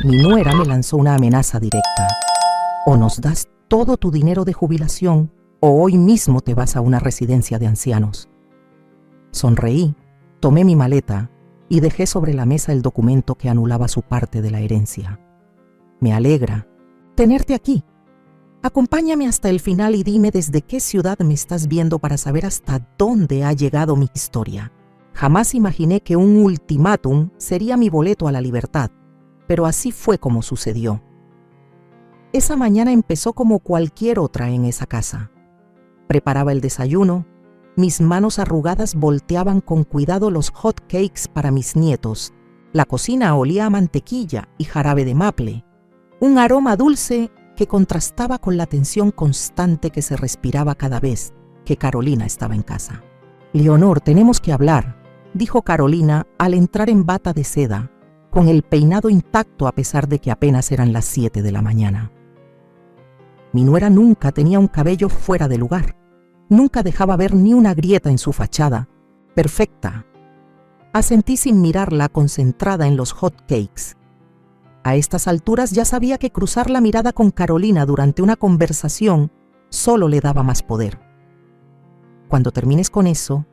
Mi nuera me lanzó una amenaza directa. O nos das todo tu dinero de jubilación o hoy mismo te vas a una residencia de ancianos. Sonreí, tomé mi maleta y dejé sobre la mesa el documento que anulaba su parte de la herencia. Me alegra tenerte aquí. Acompáñame hasta el final y dime desde qué ciudad me estás viendo para saber hasta dónde ha llegado mi historia. Jamás imaginé que un ultimátum sería mi boleto a la libertad, pero así fue como sucedió. Esa mañana empezó como cualquier otra en esa casa. Preparaba el desayuno, mis manos arrugadas volteaban con cuidado los hot cakes para mis nietos. La cocina olía a mantequilla y jarabe de maple, un aroma dulce que contrastaba con la tensión constante que se respiraba cada vez que Carolina estaba en casa. «Leonor, tenemos que hablar», dijo Carolina al entrar en bata de seda, con el peinado intacto a pesar de que apenas eran las 7 de la mañana. Mi nuera nunca tenía un cabello fuera de lugar, nunca dejaba ver ni una grieta en su fachada, perfecta. Asentí sin mirarla, concentrada en los hot cakes. A estas alturas ya sabía que cruzar la mirada con Carolina durante una conversación solo le daba más poder. «Cuando termines con eso»,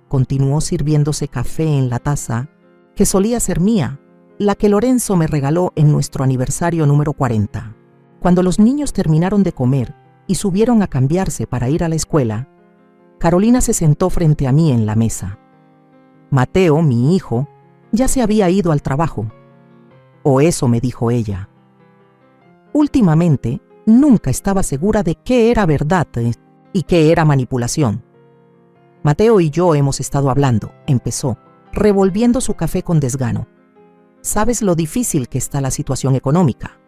continuó sirviéndose café en la taza que solía ser mía, la que Lorenzo me regaló en nuestro aniversario número 40. Cuando los niños terminaron de comer y subieron a cambiarse para ir a la escuela, Carolina se sentó frente a mí en la mesa. Mateo, mi hijo, ya se había ido al trabajo. O eso me dijo ella. Últimamente, nunca estaba segura de qué era verdad y qué era manipulación. Mateo y yo hemos estado hablando, empezó, revolviendo su café con desgano. ¿Sabes lo difícil que está la situación económica?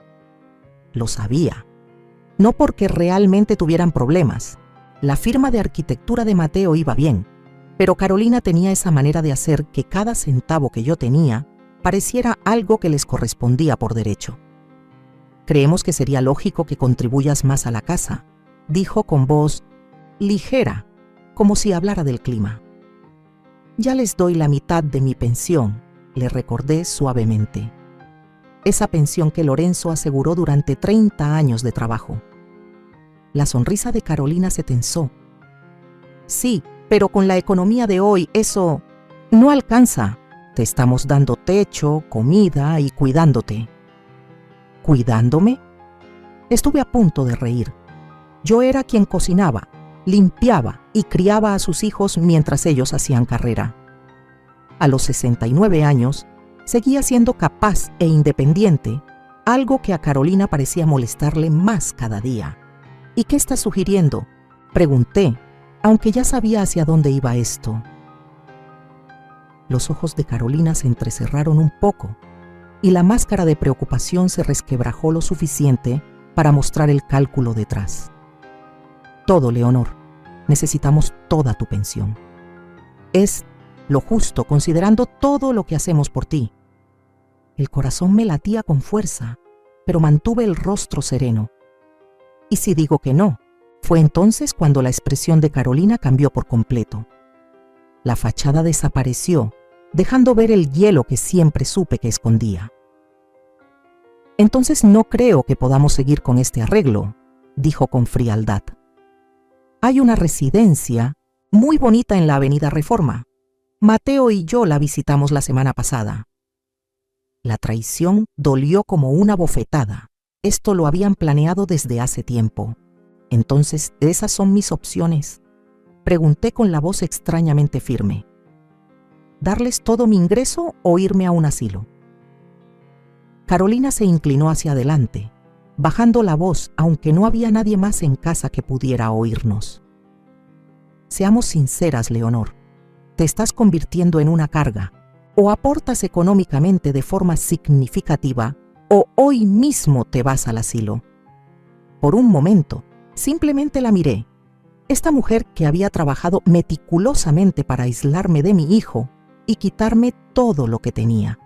Lo sabía. No porque realmente tuvieran problemas. La firma de arquitectura de Mateo iba bien, pero Carolina tenía esa manera de hacer que cada centavo que yo tenía pareciera algo que les correspondía por derecho. «Creemos que sería lógico que contribuyas más a la casa», dijo con voz ligera, como si hablara del clima. «Ya les doy la mitad de mi pensión», le recordé suavemente. Esa pensión que Lorenzo aseguró durante 30 años de trabajo. La sonrisa de Carolina se tensó. «Sí, pero con la economía de hoy eso no alcanza. Te estamos dando techo, comida y cuidándote». ¿Cuidándome? Estuve a punto de reír. Yo era quien cocinaba, limpiaba y criaba a sus hijos mientras ellos hacían carrera. A los 69 años, seguía siendo capaz e independiente, algo que a Carolina parecía molestarle más cada día. «¿Y qué estás sugiriendo?», pregunté, aunque ya sabía hacia dónde iba esto. Los ojos de Carolina se entrecerraron un poco y la máscara de preocupación se resquebrajó lo suficiente para mostrar el cálculo detrás. «Todo, Leonor. Necesitamos toda tu pensión. Es lo justo considerando todo lo que hacemos por ti». El corazón me latía con fuerza, pero mantuve el rostro sereno. ¿Y si digo que no? Fue entonces cuando la expresión de Carolina cambió por completo. La fachada desapareció, dejando ver el hielo que siempre supe que escondía. «Entonces no creo que podamos seguir con este arreglo», dijo con frialdad. «Hay una residencia muy bonita en la Avenida Reforma. Mateo y yo la visitamos la semana pasada». La traición dolió como una bofetada. Esto lo habían planeado desde hace tiempo. «Entonces, ¿esas son mis opciones?», pregunté con la voz extrañamente firme. «¿Darles todo mi ingreso o irme a un asilo?». Carolina se inclinó hacia adelante, bajando la voz, aunque no había nadie más en casa que pudiera oírnos. «Seamos sinceras, Leonor. Te estás convirtiendo en una carga. O aportas económicamente de forma significativa, o hoy mismo te vas al asilo». Por un momento, simplemente la miré. Esta mujer que había trabajado meticulosamente para aislarme de mi hijo y quitarme todo lo que tenía.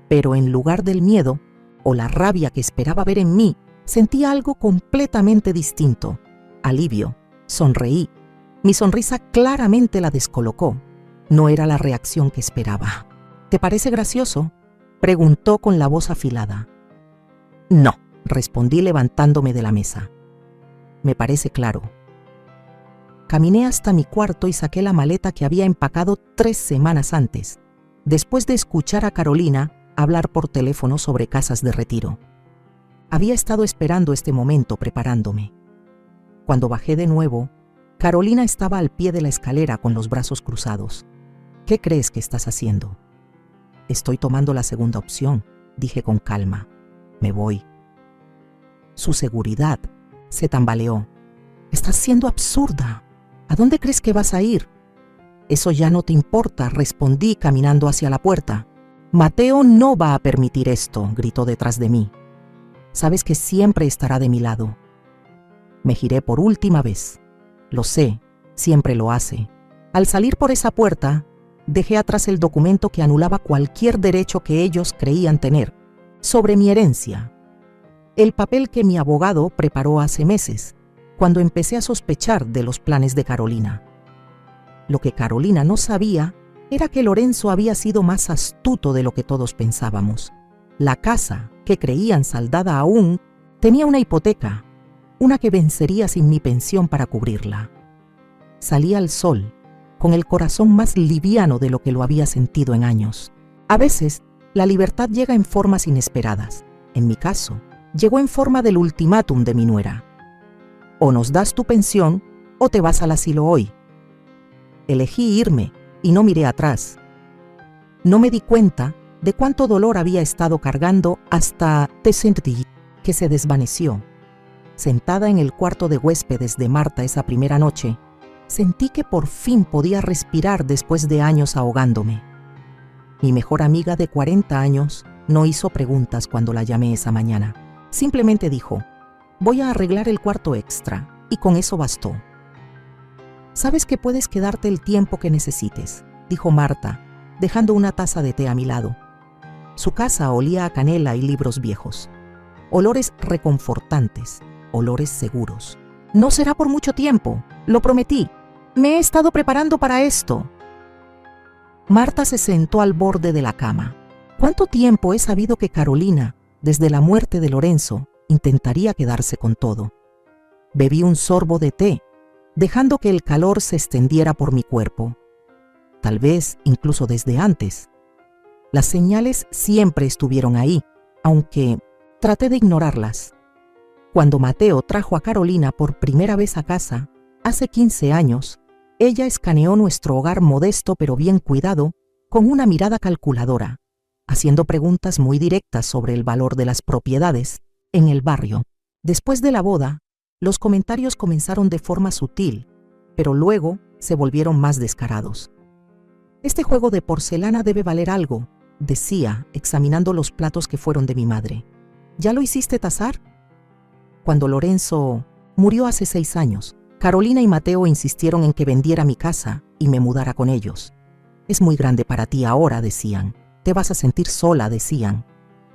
Pero en lugar del miedo o la rabia que esperaba ver en mí, sentí algo completamente distinto. Alivio. Sonreí. Mi sonrisa claramente la descolocó. No era la reacción que esperaba. «¿Te parece gracioso?», preguntó con la voz afilada. No, respondí levantándome de la mesa. Me parece claro. Caminé hasta mi cuarto y saqué la maleta que había empacado 3 semanas antes, después de escuchar a Carolina hablar por teléfono sobre casas de retiro. Había estado esperando este momento preparándome. Cuando bajé de nuevo, Carolina estaba al pie de la escalera con los brazos cruzados. ¿Qué crees que estás haciendo? Estoy tomando la segunda opción, dije con calma. Me voy. Su seguridad se tambaleó. Estás siendo absurda. ¿A dónde crees que vas a ir? Eso ya no te importa, respondí caminando hacia la puerta. Mateo no va a permitir esto, gritó detrás de mí. Sabes que siempre estará de mi lado. Me giré por última vez. Lo sé, siempre lo hace. Al salir por esa puerta, dejé atrás el documento que anulaba cualquier derecho que ellos creían tener sobre mi herencia. El papel que mi abogado preparó hace meses, cuando empecé a sospechar de los planes de Carolina. Lo que Carolina no sabía era que Lorenzo había sido más astuto de lo que todos pensábamos. La casa, que creían saldada aún, tenía una hipoteca, una que vencería sin mi pensión para cubrirla. Salí al sol, con el corazón más liviano de lo que lo había sentido en años. A veces, la libertad llega en formas inesperadas. En mi caso, llegó en forma del ultimátum de mi nuera. O nos das tu pensión o te vas al asilo hoy. Elegí irme y no miré atrás. No me di cuenta de cuánto dolor había estado cargando hasta sentí que se desvaneció. Sentada en el cuarto de huéspedes de Marta esa primera noche, sentí que por fin podía respirar después de años ahogándome. Mi mejor amiga de 40 años no hizo preguntas cuando la llamé esa mañana. Simplemente dijo, voy a arreglar el cuarto extra, y con eso bastó. Sabes que puedes quedarte el tiempo que necesites, dijo Marta, dejando una taza de té a mi lado. Su casa olía a canela y libros viejos. Olores reconfortantes, olores seguros. No será por mucho tiempo, lo prometí. Me he estado preparando para esto. Marta se sentó al borde de la cama. ¿Cuánto tiempo he sabido que Carolina, desde la muerte de Lorenzo, intentaría quedarse con todo? Bebí un sorbo de té, dejando que el calor se extendiera por mi cuerpo. Tal vez incluso desde antes. Las señales siempre estuvieron ahí, aunque traté de ignorarlas. Cuando Mateo trajo a Carolina por primera vez a casa, hace 15 años, ella escaneó nuestro hogar modesto pero bien cuidado con una mirada calculadora, haciendo preguntas muy directas sobre el valor de las propiedades en el barrio. Después de la boda, los comentarios comenzaron de forma sutil, pero luego se volvieron más descarados. Este juego de porcelana debe valer algo, decía, examinando los platos que fueron de mi madre. ¿Ya lo hiciste tasar? Cuando Lorenzo murió hace 6 años, Carolina y Mateo insistieron en que vendiera mi casa y me mudara con ellos. Es muy grande para ti ahora, decían. Te vas a sentir sola, decían.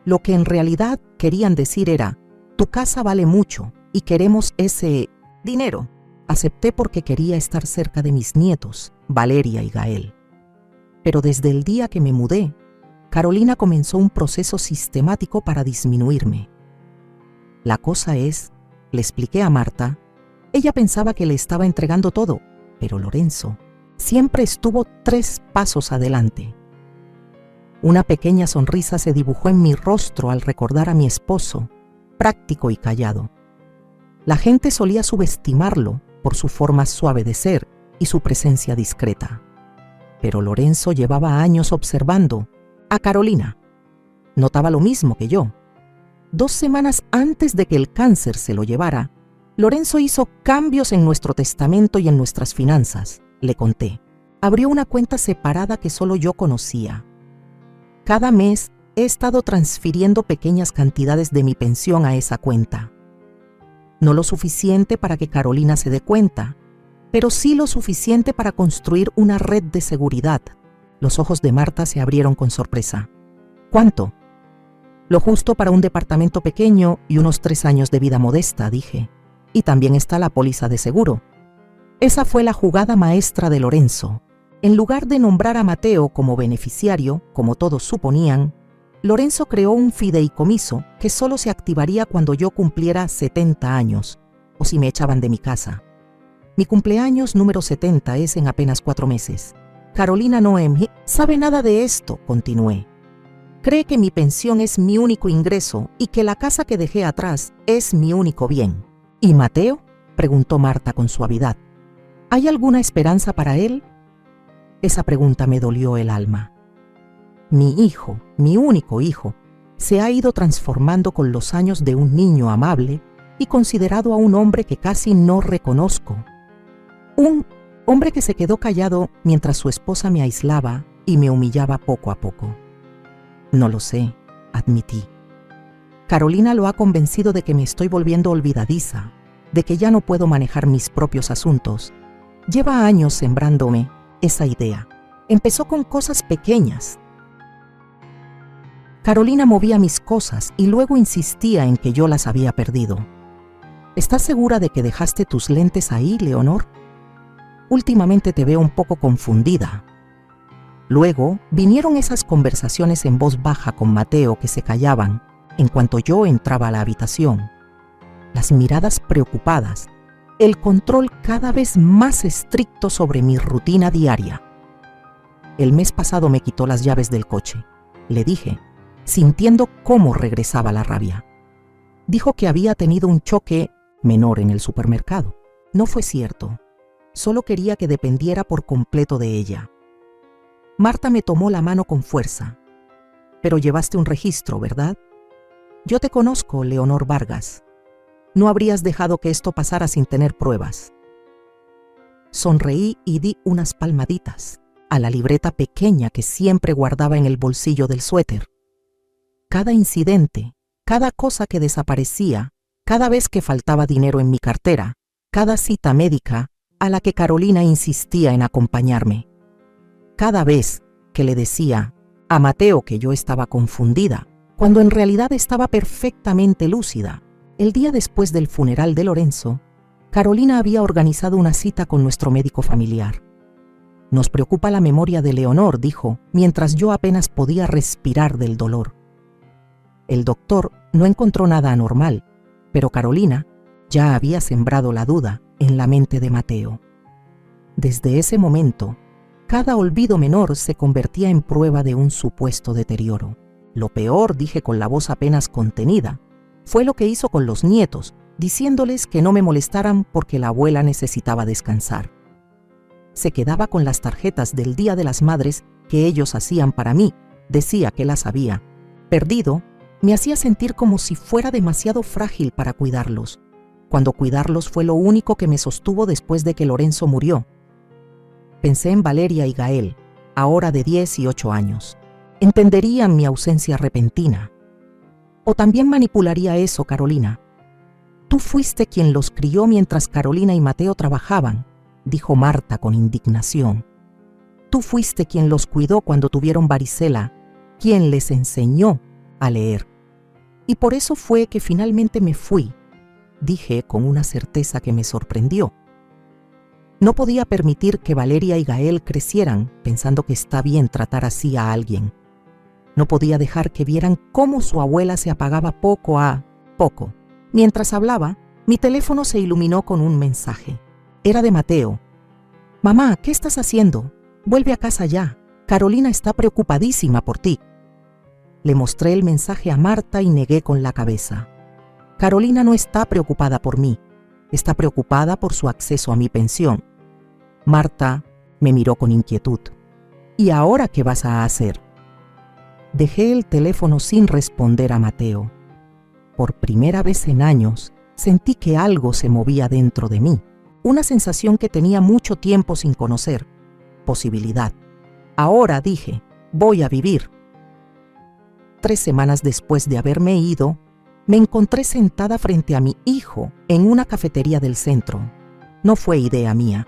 Lo que en realidad querían decir era, tu casa vale mucho y queremos ese dinero. Acepté porque quería estar cerca de mis nietos, Valeria y Gael. Pero desde el día que me mudé, Carolina comenzó un proceso sistemático para disminuirme. La cosa es, le expliqué a Marta, ella pensaba que le estaba entregando todo, pero Lorenzo siempre estuvo 3 pasos adelante. Una pequeña sonrisa se dibujó en mi rostro al recordar a mi esposo, práctico y callado. La gente solía subestimarlo por su forma suave de ser y su presencia discreta. Pero Lorenzo llevaba años observando a Carolina. Notaba lo mismo que yo. 2 semanas antes de que el cáncer se lo llevara, Lorenzo hizo cambios en nuestro testamento y en nuestras finanzas, le conté. Abrió una cuenta separada que solo yo conocía. Cada mes he estado transfiriendo pequeñas cantidades de mi pensión a esa cuenta. No lo suficiente para que Carolina se dé cuenta, pero sí lo suficiente para construir una red de seguridad. Los ojos de Marta se abrieron con sorpresa. ¿Cuánto? Lo justo para un departamento pequeño y unos 3 años de vida modesta, dije. Y también está la póliza de seguro. Esa fue la jugada maestra de Lorenzo. En lugar de nombrar a Mateo como beneficiario, como todos suponían, Lorenzo creó un fideicomiso que solo se activaría cuando yo cumpliera 70 años, o si me echaban de mi casa. Mi cumpleaños número 70 es en apenas 4 meses. Carolina no sabe nada de esto, continué. Cree que mi pensión es mi único ingreso y que la casa que dejé atrás es mi único bien. ¿Y Mateo?, preguntó Marta con suavidad. ¿Hay alguna esperanza para él? Esa pregunta me dolió el alma. Mi hijo, mi único hijo, se ha ido transformando con los años de un niño amable y considerado a un hombre que casi no reconozco. Un hombre que se quedó callado mientras su esposa me aislaba y me humillaba poco a poco. No lo sé, admití. Carolina lo ha convencido de que me estoy volviendo olvidadiza, de que ya no puedo manejar mis propios asuntos. Lleva años sembrándome esa idea. Empezó con cosas pequeñas. Carolina movía mis cosas y luego insistía en que yo las había perdido. ¿Estás segura de que dejaste tus lentes ahí, Leonor? Últimamente te veo un poco confundida. Luego vinieron esas conversaciones en voz baja con Mateo que se callaban en cuanto yo entraba a la habitación. Las miradas preocupadas, el control cada vez más estricto sobre mi rutina diaria. El mes pasado me quitó las llaves del coche, le dije, sintiendo cómo regresaba la rabia. Dijo que había tenido un choque menor en el supermercado. No fue cierto. Solo quería que dependiera por completo de ella. Marta me tomó la mano con fuerza. Pero llevaste un registro, ¿verdad? Yo te conozco, Leonor Vargas. No habrías dejado que esto pasara sin tener pruebas. Sonreí y di unas palmaditas a la libreta pequeña que siempre guardaba en el bolsillo del suéter. Cada incidente, cada cosa que desaparecía, cada vez que faltaba dinero en mi cartera, cada cita médica a la que Carolina insistía en acompañarme. Cada vez que le decía a Mateo que yo estaba confundida, cuando en realidad estaba perfectamente lúcida. El día después del funeral de Lorenzo, Carolina había organizado una cita con nuestro médico familiar. Nos preocupa la memoria de Leonor, dijo, mientras yo apenas podía respirar del dolor. El doctor no encontró nada anormal, pero Carolina ya había sembrado la duda en la mente de Mateo. Desde ese momento, cada olvido menor se convertía en prueba de un supuesto deterioro. Lo peor, dije con la voz apenas contenida, fue lo que hizo con los nietos, diciéndoles que no me molestaran porque la abuela necesitaba descansar. Se quedaba con las tarjetas del Día de las Madres que ellos hacían para mí, decía que las había. Perdido, me hacía sentir como si fuera demasiado frágil para cuidarlos, cuando cuidarlos fue lo único que me sostuvo después de que Lorenzo murió. Pensé en Valeria y Gael, ahora de 10 y 8 años. Entenderían mi ausencia repentina. O también manipularía eso, Carolina. Tú fuiste quien los crió mientras Carolina y Mateo trabajaban, dijo Marta con indignación. Tú fuiste quien los cuidó cuando tuvieron varicela, quien les enseñó a leer. Y por eso fue que finalmente me fui, dije con una certeza que me sorprendió. No podía permitir que Valeria y Gael crecieran pensando que está bien tratar así a alguien. No podía dejar que vieran cómo su abuela se apagaba poco a poco. Mientras hablaba, mi teléfono se iluminó con un mensaje. Era de Mateo. «Mamá, ¿qué estás haciendo? Vuelve a casa ya. Carolina está preocupadísima por ti». Le mostré el mensaje a Marta y negué con la cabeza. Carolina no está preocupada por mí. Está preocupada por su acceso a mi pensión. Marta me miró con inquietud. «¿Y ahora qué vas a hacer?» Dejé el teléfono sin responder a Mateo. Por primera vez en años, sentí que algo se movía dentro de mí. Una sensación que tenía mucho tiempo sin conocer. Posibilidad. Ahora, dije, voy a vivir. 3 semanas después de haberme ido, me encontré sentada frente a mi hijo en una cafetería del centro. No fue idea mía.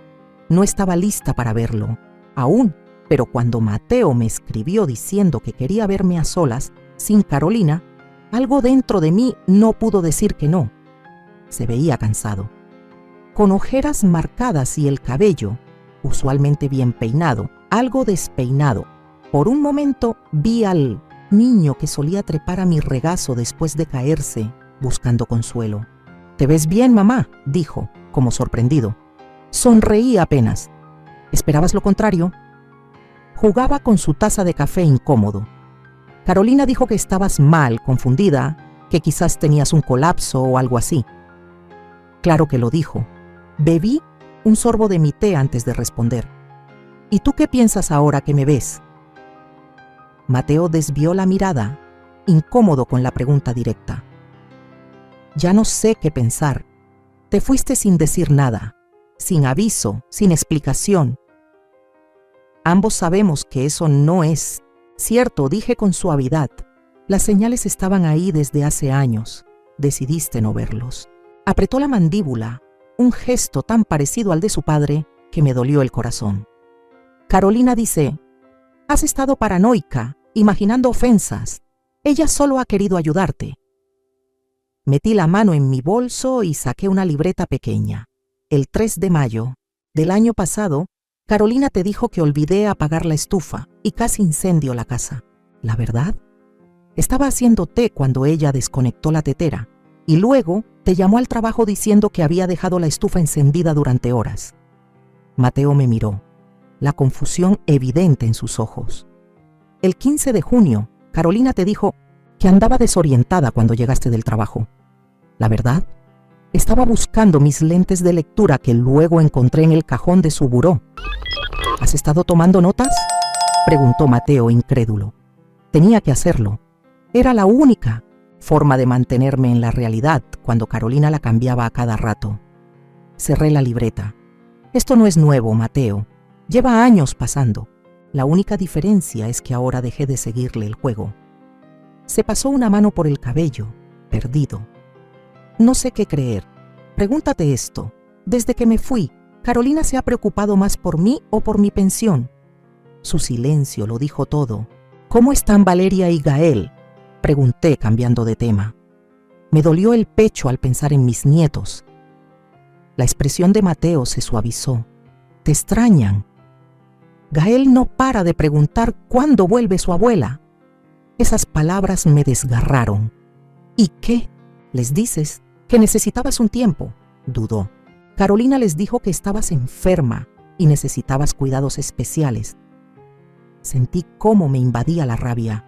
No estaba lista para verlo, aún, pero cuando Mateo me escribió diciendo que quería verme a solas, sin Carolina, algo dentro de mí no pudo decir que no. Se veía cansado, con ojeras marcadas y el cabello, usualmente bien peinado, algo despeinado. Por un momento vi al niño que solía trepar a mi regazo después de caerse, buscando consuelo. «¿Te ves bien, mamá?», dijo, como sorprendido. Sonreí apenas. ¿Esperabas lo contrario? Jugaba con su taza de café incómodo. Carolina dijo que estabas mal, confundida, que quizás tenías un colapso o algo así. Claro que lo dijo. Bebí un sorbo de mi té antes de responder. ¿Y tú qué piensas ahora que me ves? Mateo desvió la mirada, incómodo con la pregunta directa. Ya no sé qué pensar. Te fuiste sin decir nada, sin aviso, sin explicación. Ambos sabemos que eso no es cierto, dije con suavidad. Las señales estaban ahí desde hace años. Decidiste no verlos. Apretó la mandíbula, un gesto tan parecido al de su padre que me dolió el corazón. Carolina dice, has estado paranoica, imaginando ofensas. Ella solo ha querido ayudarte. Metí la mano en mi bolso y saqué una libreta pequeña. El 3 de mayo del año pasado, Carolina te dijo que olvidé apagar la estufa y casi incendio la casa. ¿La verdad? Estaba haciendo té cuando ella desconectó la tetera y luego te llamó al trabajo diciendo que había dejado la estufa encendida durante horas. Mateo me miró, la confusión evidente en sus ojos. El 15 de junio, Carolina te dijo que andaba desorientada cuando llegaste del trabajo. ¿La verdad? Estaba buscando mis lentes de lectura que luego encontré en el cajón de su buró. ¿Has estado tomando notas?, preguntó Mateo incrédulo. Tenía que hacerlo. Era la única forma de mantenerme en la realidad cuando Carolina la cambiaba a cada rato. Cerré la libreta. Esto no es nuevo, Mateo. Lleva años pasando. La única diferencia es que ahora dejé de seguirle el juego. Se pasó una mano por el cabello, perdido. No sé qué creer. Pregúntate esto. Desde que me fui, ¿Carolina se ha preocupado más por mí o por mi pensión? Su silencio lo dijo todo. ¿Cómo están Valeria y Gael?, pregunté cambiando de tema. Me dolió el pecho al pensar en mis nietos. La expresión de Mateo se suavizó. ¿Te extrañan? Gael no para de preguntar cuándo vuelve su abuela. Esas palabras me desgarraron. ¿Y qué? ¿Les dices que necesitabas un tiempo? Dudó. Carolina les dijo que estabas enferma y necesitabas cuidados especiales. Sentí cómo me invadía la rabia.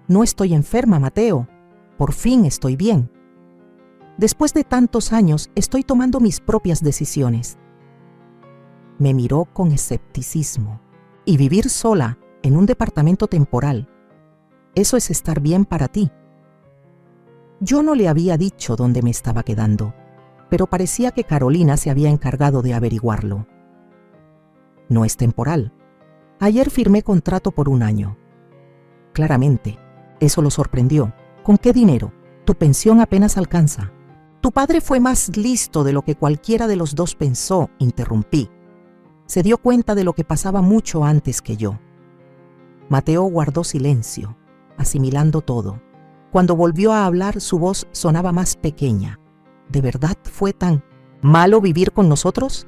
No estoy enferma, Mateo. Por fin estoy bien. Después de tantos años, estoy tomando mis propias decisiones. Me miró con escepticismo. Y vivir sola en un departamento temporal, ¿eso es estar bien para ti? Yo no le había dicho dónde me estaba quedando, pero parecía que Carolina se había encargado de averiguarlo. No es temporal. Ayer firmé contrato por 1 año. Claramente, eso lo sorprendió. ¿Con qué dinero? Tu pensión apenas alcanza. Tu padre fue más listo de lo que cualquiera de los dos pensó, interrumpí. Se dio cuenta de lo que pasaba mucho antes que yo. Mateo guardó silencio, asimilando todo. Cuando volvió a hablar, su voz sonaba más pequeña. ¿De verdad fue tan malo vivir con nosotros?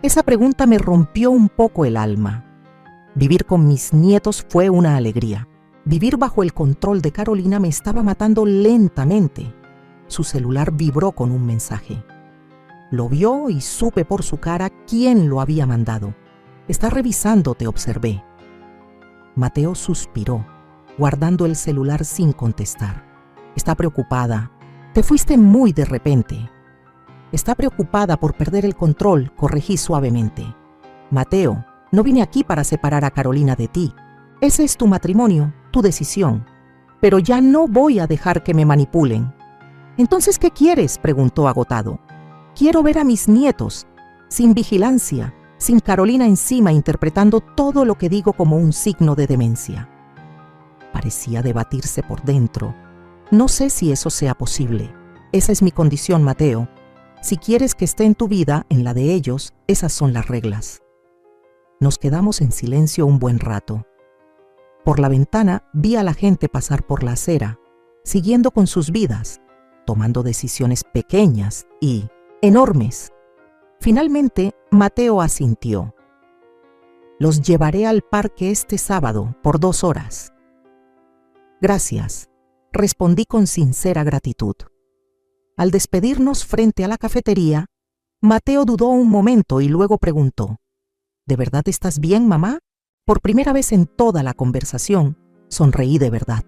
Esa pregunta me rompió un poco el alma. Vivir con mis nietos fue una alegría. Vivir bajo el control de Carolina me estaba matando lentamente. Su celular vibró con un mensaje. Lo vio y supe por su cara quién lo había mandado. Está revisando, te observé. Mateo suspiró, guardando el celular sin contestar. Está preocupada. Te fuiste muy de repente. Está preocupada por perder el control, corregí suavemente. Mateo, no vine aquí para separar a Carolina de ti. Ese es tu matrimonio, tu decisión. Pero ya no voy a dejar que me manipulen. ¿Entonces qué quieres?, preguntó agotado. Quiero ver a mis nietos, sin vigilancia, sin Carolina encima interpretando todo lo que digo como un signo de demencia. Parecía debatirse por dentro. No sé si eso sea posible. Esa es mi condición, Mateo. Si quieres que esté en tu vida, en la de ellos, esas son las reglas. Nos quedamos en silencio un buen rato. Por la ventana vi a la gente pasar por la acera, siguiendo con sus vidas, tomando decisiones pequeñas y enormes. Finalmente, Mateo asintió. Los llevaré al parque este sábado por 2 horas. Gracias, respondí con sincera gratitud. Al despedirnos frente a la cafetería, Mateo dudó un momento y luego preguntó: ¿De verdad estás bien, mamá? Por primera vez en toda la conversación, sonreí de verdad.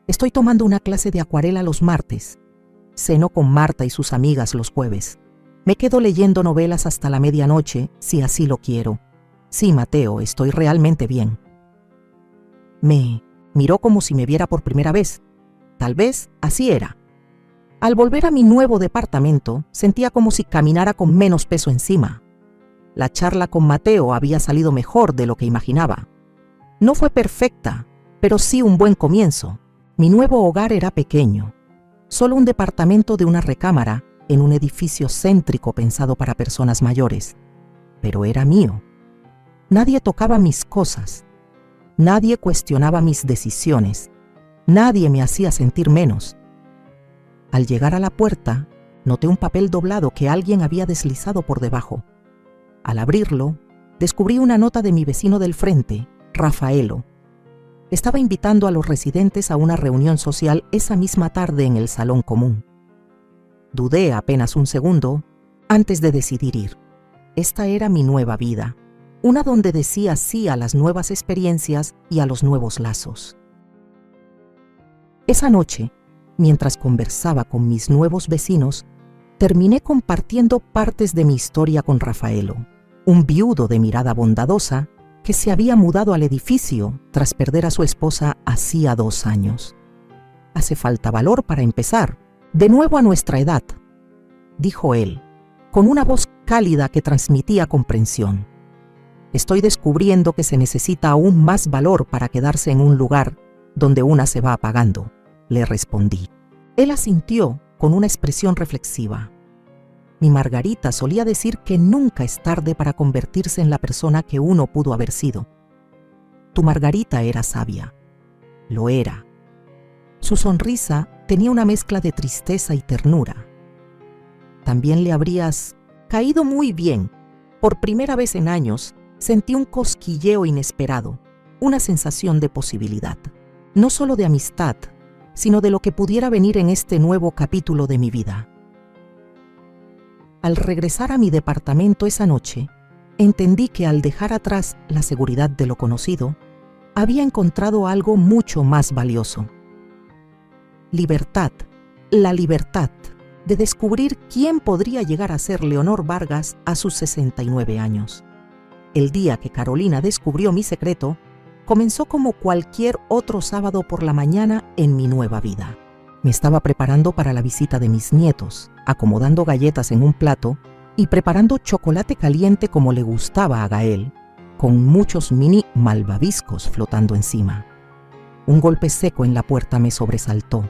Estoy tomando una clase de acuarela los martes. Ceno con Marta y sus amigas los jueves. Me quedo leyendo novelas hasta la medianoche, si así lo quiero. Sí, Mateo, estoy realmente bien. Me miró como si me viera por primera vez. Tal vez así era. Al volver a mi nuevo departamento, sentía como si caminara con menos peso encima. La charla con Mateo había salido mejor de lo que imaginaba. No fue perfecta, pero sí un buen comienzo. Mi nuevo hogar era pequeño, solo un departamento de una recámara en un edificio céntrico pensado para personas mayores. Pero era mío. Nadie tocaba mis cosas. Nadie cuestionaba mis decisiones. Nadie me hacía sentir menos. Al llegar a la puerta, noté un papel doblado que alguien había deslizado por debajo. Al abrirlo, descubrí una nota de mi vecino del frente, Rafaelo. Estaba invitando a los residentes a una reunión social esa misma tarde en el salón común. Dudé apenas un segundo antes de decidir ir. Esta era mi nueva vida, una donde decía sí a las nuevas experiencias y a los nuevos lazos. Esa noche, mientras conversaba con mis nuevos vecinos, terminé compartiendo partes de mi historia con Rafaelo, un viudo de mirada bondadosa que se había mudado al edificio tras perder a su esposa hacía 2 años. Hace falta valor para empezar, de nuevo a nuestra edad, dijo él, con una voz cálida que transmitía comprensión. Estoy descubriendo que se necesita aún más valor para quedarse en un lugar donde una se va apagando, le respondí. Él asintió con una expresión reflexiva. Mi Margarita solía decir que nunca es tarde para convertirse en la persona que uno pudo haber sido. Tu Margarita era sabia. Lo era. Su sonrisa tenía una mezcla de tristeza y ternura. También le habrías caído muy bien. Por primera vez en años, sentí un cosquilleo inesperado, una sensación de posibilidad, no solo de amistad, sino de lo que pudiera venir en este nuevo capítulo de mi vida. Al regresar a mi departamento esa noche, entendí que al dejar atrás la seguridad de lo conocido, había encontrado algo mucho más valioso. Libertad, la libertad de descubrir quién podría llegar a ser Leonor Vargas a sus 69 años. El día que Carolina descubrió mi secreto, comenzó como cualquier otro sábado por la mañana en mi nueva vida. Me estaba preparando para la visita de mis nietos, acomodando galletas en un plato y preparando chocolate caliente como le gustaba a Gael, con muchos mini malvaviscos flotando encima. Un golpe seco en la puerta me sobresaltó.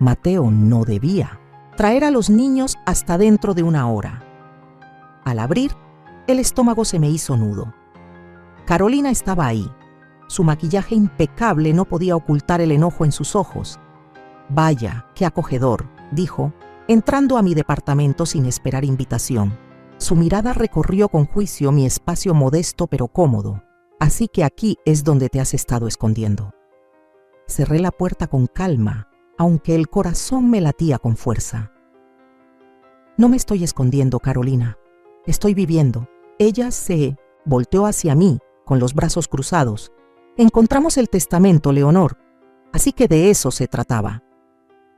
Mateo no debía traer a los niños hasta dentro de 1 hora. Al abrir, el estómago se me hizo nudo. Carolina estaba ahí. Su maquillaje impecable no podía ocultar el enojo en sus ojos. Vaya, qué acogedor, dijo, entrando a mi departamento sin esperar invitación. Su mirada recorrió con juicio mi espacio modesto pero cómodo. Así que aquí es donde te has estado escondiendo. Cerré la puerta con calma, aunque el corazón me latía con fuerza. No me estoy escondiendo, Carolina. Estoy viviendo. Ella se volteó hacia mí, con los brazos cruzados. Encontramos el testamento, Leonor. Así que de eso se trataba.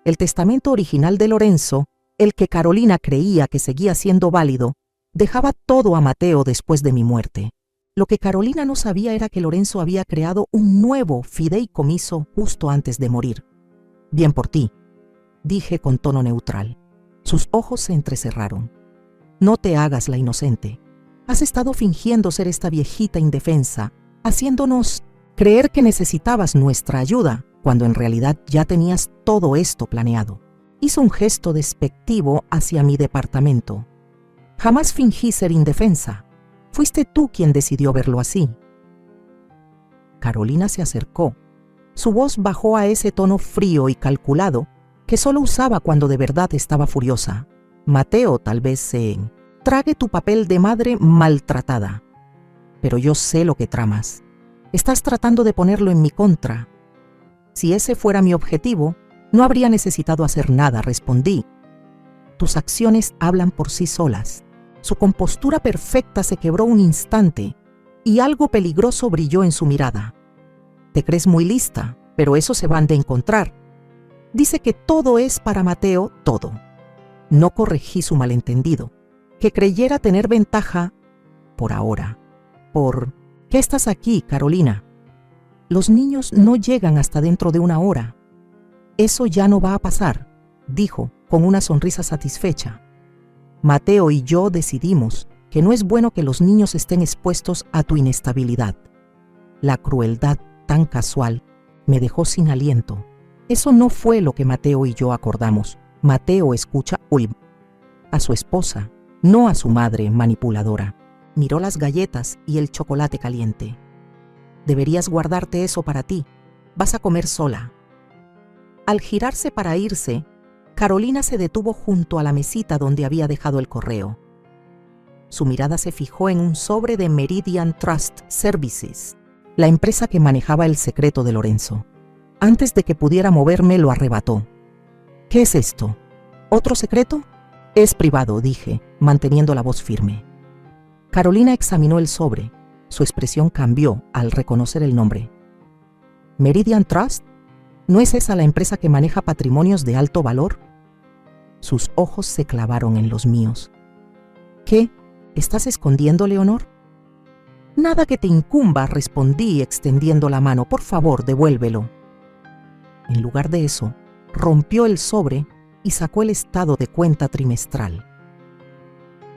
El testamento original de Lorenzo, el que Carolina creía que seguía siendo válido, dejaba todo a Mateo después de mi muerte. Lo que Carolina no sabía era que Lorenzo había creado un nuevo fideicomiso justo antes de morir. Bien por ti, dije con tono neutral. Sus ojos se entrecerraron. No te hagas la inocente. Has estado fingiendo ser esta viejita indefensa, haciéndonos creer que necesitabas nuestra ayuda, cuando en realidad ya tenías todo esto planeado. Hizo un gesto despectivo hacia mi departamento. Jamás fingí ser indefensa. Fuiste tú quien decidió verlo así. Carolina se acercó. Su voz bajó a ese tono frío y calculado que solo usaba cuando de verdad estaba furiosa. Mateo tal vez se trague tu papel de madre maltratada. Pero yo sé lo que tramas. Estás tratando de ponerlo en mi contra. Si ese fuera mi objetivo, no habría necesitado hacer nada, respondí. Tus acciones hablan por sí solas. Su compostura perfecta se quebró un instante y algo peligroso brilló en su mirada. Te crees muy lista, pero eso se van de encontrar. Dice que todo es para Mateo, todo. No corregí su malentendido, que creyera tener ventaja por ahora. ¿Por qué estás aquí, Carolina? Los niños no llegan hasta dentro de una hora. Eso ya no va a pasar, dijo con una sonrisa satisfecha. Mateo y yo decidimos que no es bueno que los niños estén expuestos a tu inestabilidad. La crueldad tan casual me dejó sin aliento. Eso no fue lo que Mateo y yo acordamos. Mateo escucha a su esposa, no a su madre manipuladora. Miró las galletas y el chocolate caliente. Deberías guardarte eso para ti. Vas a comer sola. Al girarse para irse, Carolina se detuvo junto a la mesita donde había dejado el correo. Su mirada se fijó en un sobre de Meridian Trust Services, la empresa que manejaba el secreto de Lorenzo. Antes de que pudiera moverme, lo arrebató. ¿Qué es esto? ¿Otro secreto? Es privado, dije, manteniendo la voz firme. Carolina examinó el sobre. Su expresión cambió al reconocer el nombre. ¿Meridian Trust? ¿No es esa la empresa que maneja patrimonios de alto valor? Sus ojos se clavaron en los míos. ¿Qué? ¿Estás escondiendo, Leonor? Nada que te incumba, respondí extendiendo la mano. Por favor, devuélvelo. En lugar de eso, rompió el sobre y sacó el estado de cuenta trimestral.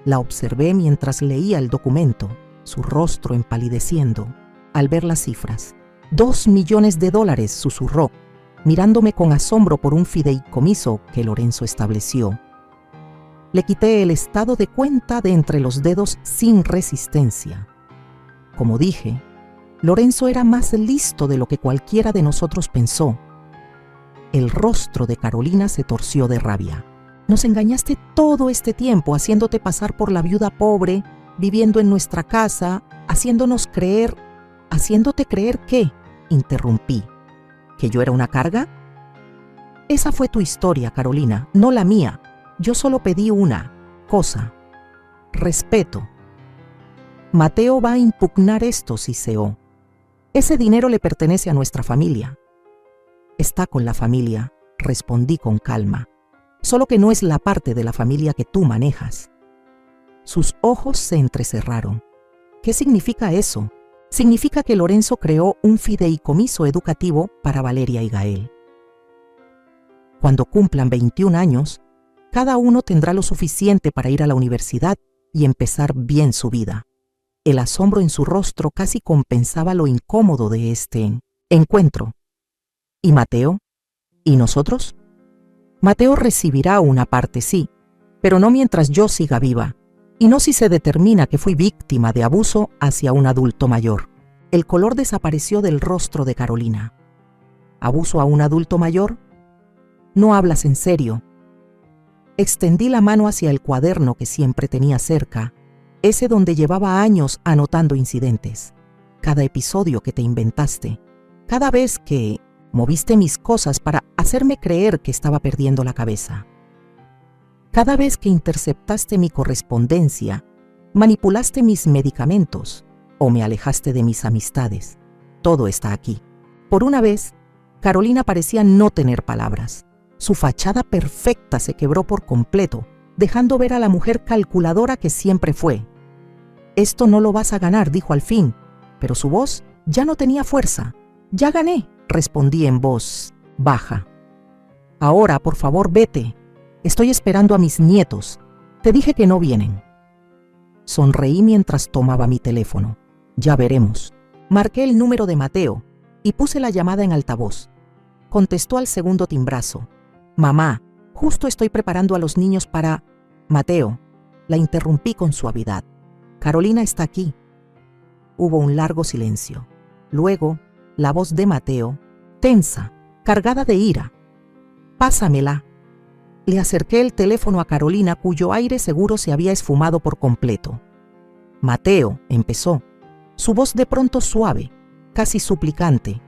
La observé mientras leía el documento, su rostro empalideciendo al ver las cifras. $2 millones, susurró, mirándome con asombro por un fideicomiso que Lorenzo estableció. Le quité el estado de cuenta de entre los dedos sin resistencia. Como dije, Lorenzo era más listo de lo que cualquiera de nosotros pensó. El rostro de Carolina se torció de rabia. Nos engañaste todo este tiempo haciéndote pasar por la viuda pobre, viviendo en nuestra casa, ¿Haciéndote creer qué? Interrumpí. ¿Que yo era una carga? Esa fue tu historia, Carolina, no la mía. Yo solo pedí una cosa: respeto. Mateo va a impugnar esto, siseó. Ese dinero le pertenece a nuestra familia. Está con la familia, respondí con calma. Solo que no es la parte de la familia que tú manejas. Sus ojos se entrecerraron. ¿Qué significa eso? Significa que Lorenzo creó un fideicomiso educativo para Valeria y Gael. Cuando cumplan 21 años, cada uno tendrá lo suficiente para ir a la universidad y empezar bien su vida. El asombro en su rostro casi compensaba lo incómodo de este encuentro. ¿Y Mateo? ¿Y nosotros? Mateo recibirá una parte, sí, pero no mientras yo siga viva, y no si se determina que fui víctima de abuso hacia un adulto mayor. El color desapareció del rostro de Carolina. ¿Abuso a un adulto mayor? No hablas en serio. Extendí la mano hacia el cuaderno que siempre tenía cerca, ese donde llevaba años anotando incidentes. Cada episodio que te inventaste, cada vez que moviste mis cosas para hacerme creer que estaba perdiendo la cabeza. Cada vez que interceptaste mi correspondencia, manipulaste mis medicamentos o me alejaste de mis amistades. Todo está aquí. Por una vez, Carolina parecía no tener palabras. Su fachada perfecta se quebró por completo, dejando ver a la mujer calculadora que siempre fue. Esto no lo vas a ganar, dijo al fin, pero su voz ya no tenía fuerza. Ya gané, respondí en voz baja. Ahora, por favor, vete. Estoy esperando a mis nietos. Te dije que no vienen. Sonreí mientras tomaba mi teléfono. Ya veremos. Marqué el número de Mateo y puse la llamada en altavoz. Contestó al segundo timbrazo. Mamá, justo estoy preparando a los niños para... Mateo, la interrumpí con suavidad. Carolina está aquí. Hubo un largo silencio. Luego, la voz de Mateo, tensa, cargada de ira. Pásamela. Le acerqué el teléfono a Carolina, cuyo aire seguro se había esfumado por completo. Mateo, empezó, su voz de pronto suave, casi suplicante.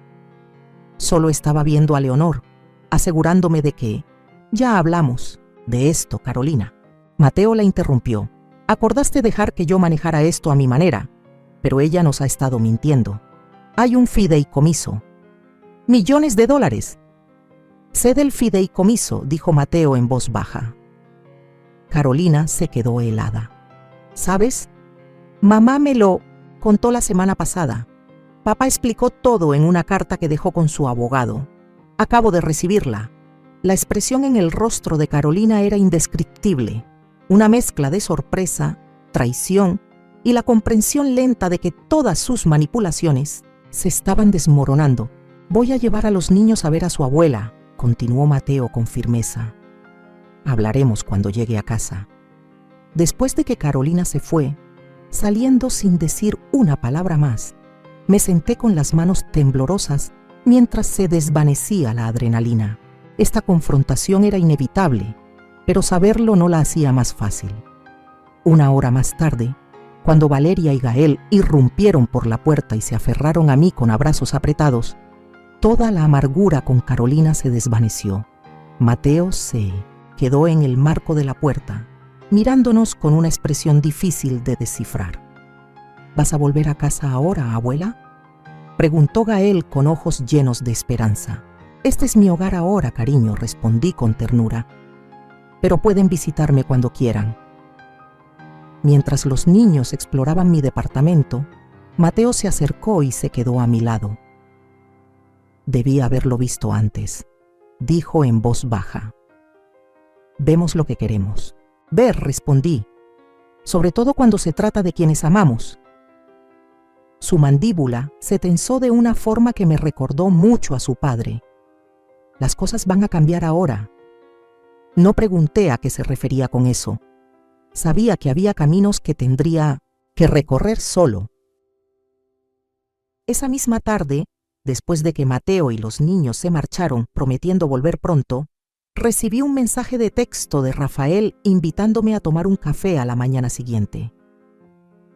Solo estaba viendo a Leonor, asegurándome de que ya hablamos de esto, Carolina. Mateo la interrumpió. Acordaste dejar que yo manejara esto a mi manera, pero ella nos ha estado mintiendo. Hay un fideicomiso. ¡Millones de dólares! Sé del fideicomiso, dijo Mateo en voz baja. Carolina se quedó helada. ¿Sabes? Mamá me lo contó la semana pasada. Papá explicó todo en una carta que dejó con su abogado. Acabo de recibirla. La expresión en el rostro de Carolina era indescriptible, una mezcla de sorpresa, traición y la comprensión lenta de que todas sus manipulaciones se estaban desmoronando. Voy a llevar a los niños a ver a su abuela, continuó Mateo con firmeza. Hablaremos cuando llegue a casa. Después de que Carolina se fue, saliendo sin decir una palabra más, me senté con las manos temblorosas mientras se desvanecía la adrenalina. Esta confrontación era inevitable, pero saberlo no la hacía más fácil. Una hora más tarde, cuando Valeria y Gael irrumpieron por la puerta y se aferraron a mí con abrazos apretados, toda la amargura con Carolina se desvaneció. Mateo se quedó en el marco de la puerta, mirándonos con una expresión difícil de descifrar. ¿Vas a volver a casa ahora, abuela?, preguntó Gael con ojos llenos de esperanza. Este es mi hogar ahora, cariño, respondí con ternura. Pero pueden visitarme cuando quieran. Mientras los niños exploraban mi departamento, Mateo se acercó y se quedó a mi lado. Debí haberlo visto antes, dijo en voz baja. Vemos lo que queremos. Ver, respondí, sobre todo cuando se trata de quienes amamos. Su mandíbula se tensó de una forma que me recordó mucho a su padre. Las cosas van a cambiar ahora. No pregunté a qué se refería con eso. Sabía que había caminos que tendría que recorrer solo. Esa misma tarde, después de que Mateo y los niños se marcharon prometiendo volver pronto, recibí un mensaje de texto de Rafael invitándome a tomar un café a la mañana siguiente.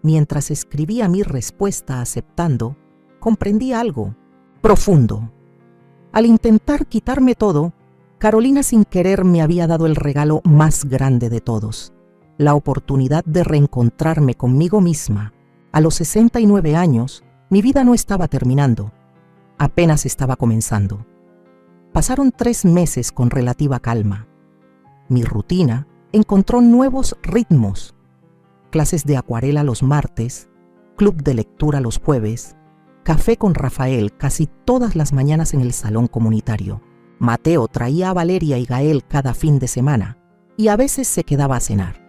Mientras escribía mi respuesta aceptando, comprendí algo profundo. Al intentar quitarme todo, Carolina sin querer me había dado el regalo más grande de todos, la oportunidad de reencontrarme conmigo misma. A los 69 años, mi vida no estaba terminando, apenas estaba comenzando. Pasaron 3 meses con relativa calma. Mi rutina encontró nuevos ritmos. Clases de acuarela los martes, club de lectura los jueves, café con Rafael casi todas las mañanas en el salón comunitario. Mateo traía a Valeria y Gael cada fin de semana y a veces se quedaba a cenar.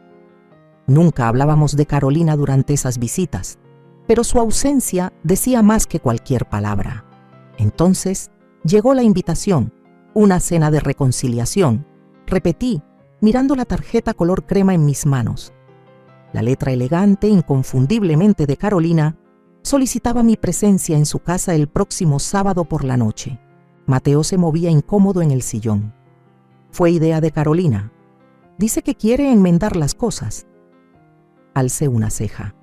Nunca hablábamos de Carolina durante esas visitas, pero su ausencia decía más que cualquier palabra. Entonces llegó la invitación, una cena de reconciliación. Repetí, mirando la tarjeta color crema en mis manos. La letra elegante, inconfundiblemente de Carolina, solicitaba mi presencia en su casa el próximo sábado por la noche. Mateo se movía incómodo en el sillón. Fue idea de Carolina. Dice que quiere enmendar las cosas. Alcé una ceja.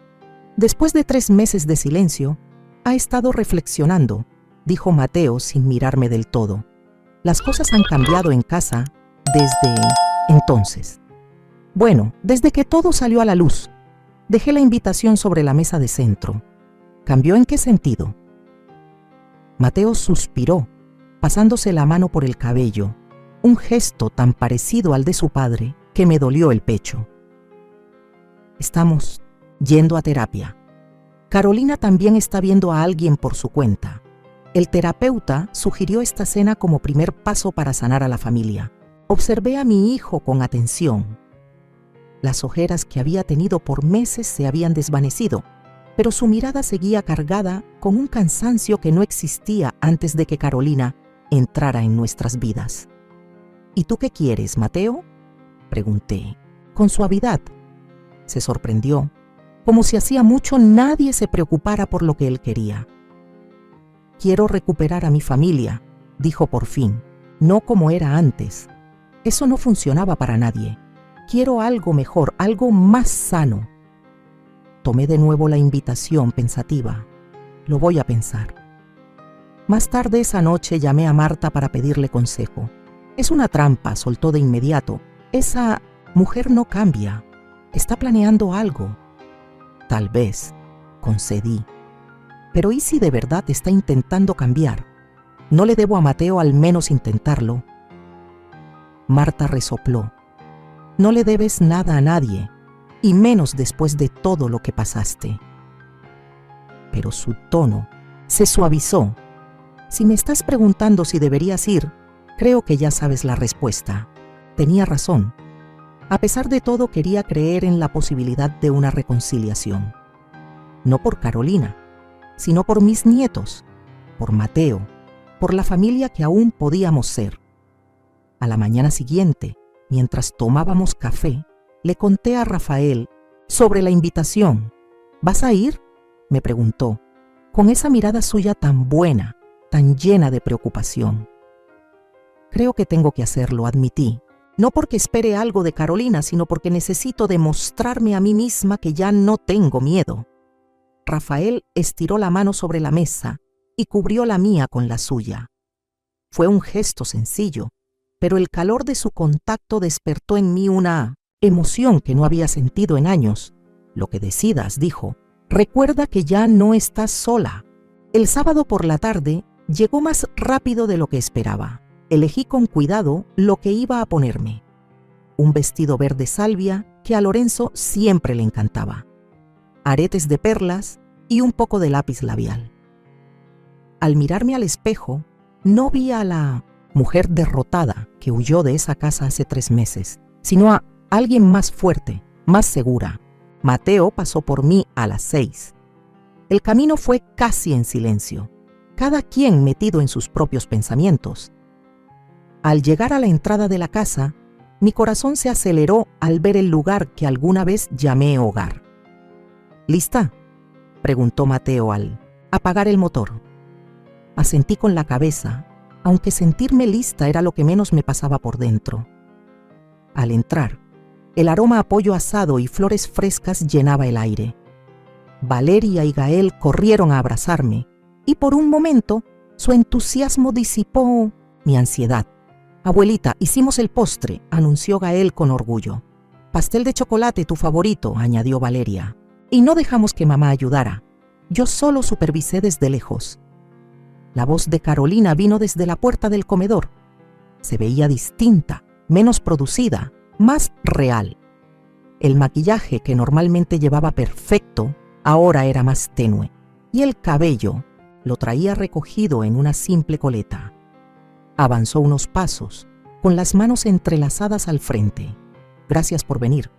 Después de 3 meses de silencio, ha estado reflexionando, dijo Mateo sin mirarme del todo. Las cosas han cambiado en casa desde entonces. Bueno, desde que todo salió a la luz. Dejé la invitación sobre la mesa de centro. ¿Cambió en qué sentido? Mateo suspiró, pasándose la mano por el cabello, un gesto tan parecido al de su padre que me dolió el pecho. Estamos yendo a terapia. Carolina también está viendo a alguien por su cuenta. El terapeuta sugirió esta cena como primer paso para sanar a la familia. Observé a mi hijo con atención. Las ojeras que había tenido por meses se habían desvanecido, pero su mirada seguía cargada con un cansancio que no existía antes de que Carolina entrara en nuestras vidas. ¿Y tú qué quieres, Mateo?, pregunté, con suavidad. Se sorprendió, como si hacía mucho nadie se preocupara por lo que él quería. Quiero recuperar a mi familia, dijo por fin, no como era antes. Eso no funcionaba para nadie. Quiero algo mejor, algo más sano. Tomé de nuevo la invitación pensativa. Lo voy a pensar. Más tarde esa noche llamé a Marta para pedirle consejo. Es una trampa, soltó de inmediato. Esa mujer no cambia. Está planeando algo. Tal vez, concedí. Pero ¿y si de verdad está intentando cambiar? ¿No le debo a Mateo al menos intentarlo? Marta resopló. No le debes nada a nadie, y menos después de todo lo que pasaste. Pero su tono se suavizó. Si me estás preguntando si deberías ir, creo que ya sabes la respuesta. Tenía razón. A pesar de todo, quería creer en la posibilidad de una reconciliación. No por Carolina, sino por mis nietos, por Mateo, por la familia que aún podíamos ser. A la mañana siguiente, mientras tomábamos café, le conté a Rafael sobre la invitación. ¿Vas a ir?, me preguntó, con esa mirada suya tan buena, tan llena de preocupación. Creo que tengo que hacerlo, admití. No porque espere algo de Carolina, sino porque necesito demostrarme a mí misma que ya no tengo miedo. Rafael estiró la mano sobre la mesa y cubrió la mía con la suya. Fue un gesto sencillo, pero el calor de su contacto despertó en mí una emoción que no había sentido en años. Lo que decidas, dijo, recuerda que ya no estás sola. El sábado por la tarde llegó más rápido de lo que esperaba. Elegí con cuidado lo que iba a ponerme. Un vestido verde salvia que a Lorenzo siempre le encantaba. Aretes de perlas y un poco de lápiz labial. Al mirarme al espejo, no vi a la mujer derrotada que huyó de esa casa hace 3 meses, sino a alguien más fuerte, más segura. Mateo pasó por mí a las 6. El camino fue casi en silencio, cada quien metido en sus propios pensamientos. Al llegar a la entrada de la casa, mi corazón se aceleró al ver el lugar que alguna vez llamé hogar. ¿Lista?, preguntó Mateo al apagar el motor. Asentí con la cabeza, aunque sentirme lista era lo que menos me pasaba por dentro. Al entrar, el aroma a pollo asado y flores frescas llenaba el aire. Valeria y Gael corrieron a abrazarme, y por un momento su entusiasmo disipó mi ansiedad. «Abuelita, hicimos el postre», anunció Gael con orgullo. «Pastel de chocolate, tu favorito», añadió Valeria. «Y no dejamos que mamá ayudara. Yo solo supervisé desde lejos». La voz de Carolina vino desde la puerta del comedor. Se veía distinta, menos producida, más real. El maquillaje que normalmente llevaba perfecto, ahora era más tenue, y el cabello lo traía recogido en una simple coleta. Avanzó unos pasos, con las manos entrelazadas al frente. «Gracias por venir»,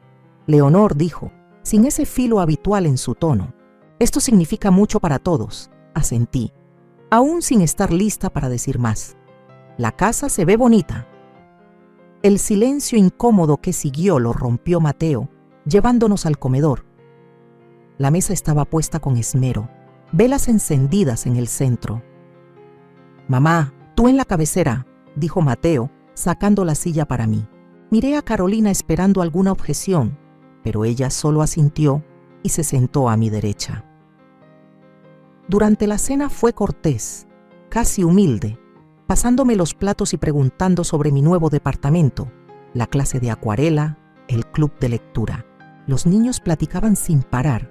Leonor dijo, sin ese filo habitual en su tono. «Esto significa mucho para todos», asentí, aún sin estar lista para decir más. «La casa se ve bonita». El silencio incómodo que siguió lo rompió Mateo, llevándonos al comedor. La mesa estaba puesta con esmero, velas encendidas en el centro. «Mamá, tú en la cabecera», dijo Mateo, sacando la silla para mí. Miré a Carolina esperando alguna objeción, pero ella solo asintió y se sentó a mi derecha. Durante la cena fue cortés, casi humilde, pasándome los platos y preguntando sobre mi nuevo departamento, la clase de acuarela, el club de lectura. Los niños platicaban sin parar,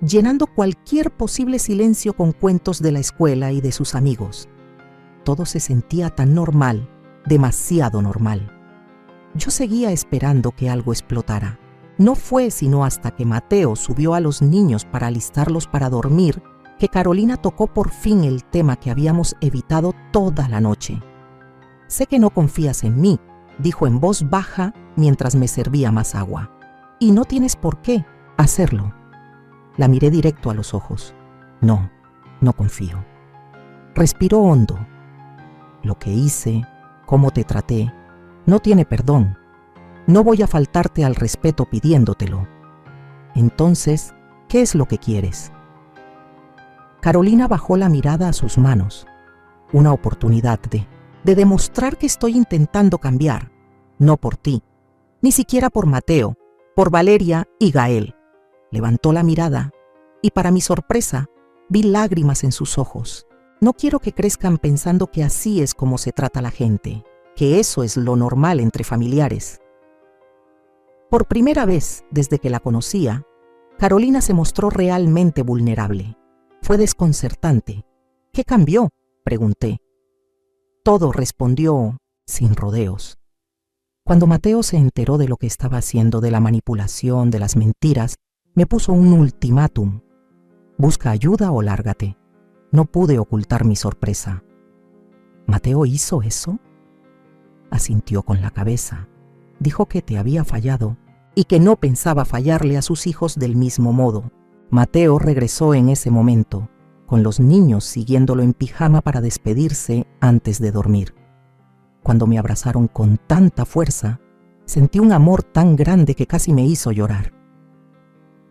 llenando cualquier posible silencio con cuentos de la escuela y de sus amigos. Todo se sentía tan normal, demasiado normal. Yo seguía esperando que algo explotara. No fue sino hasta que Mateo subió a los niños para alistarlos para dormir que Carolina tocó por fin el tema que habíamos evitado toda la noche. «Sé que no confías en mí», dijo en voz baja mientras me servía más agua. «Y no tienes por qué hacerlo». La miré directo a los ojos. «No, no confío». Respiró hondo. «Lo que hice, cómo te traté, no tiene perdón. No voy a faltarte al respeto pidiéndotelo. Entonces, ¿qué es lo que quieres?». Carolina bajó la mirada a sus manos. Una oportunidad de demostrar que estoy intentando cambiar. No por ti, ni siquiera por Mateo, por Valeria y Gael. Levantó la mirada y, para mi sorpresa, vi lágrimas en sus ojos. No quiero que crezcan pensando que así es como se trata la gente, que eso es lo normal entre familiares. Por primera vez desde que la conocía, Carolina se mostró realmente vulnerable. Fue desconcertante. ¿Qué cambió?, pregunté. Todo, respondió, sin rodeos. Cuando Mateo se enteró de lo que estaba haciendo, de la manipulación, de las mentiras, me puso un ultimátum. Busca ayuda o lárgate. No pude ocultar mi sorpresa. ¿Mateo hizo eso? Asintió con la cabeza. Dijo que te había fallado y que no pensaba fallarle a sus hijos del mismo modo. Mateo regresó en ese momento, con los niños siguiéndolo en pijama para despedirse antes de dormir. Cuando me abrazaron con tanta fuerza, sentí un amor tan grande que casi me hizo llorar.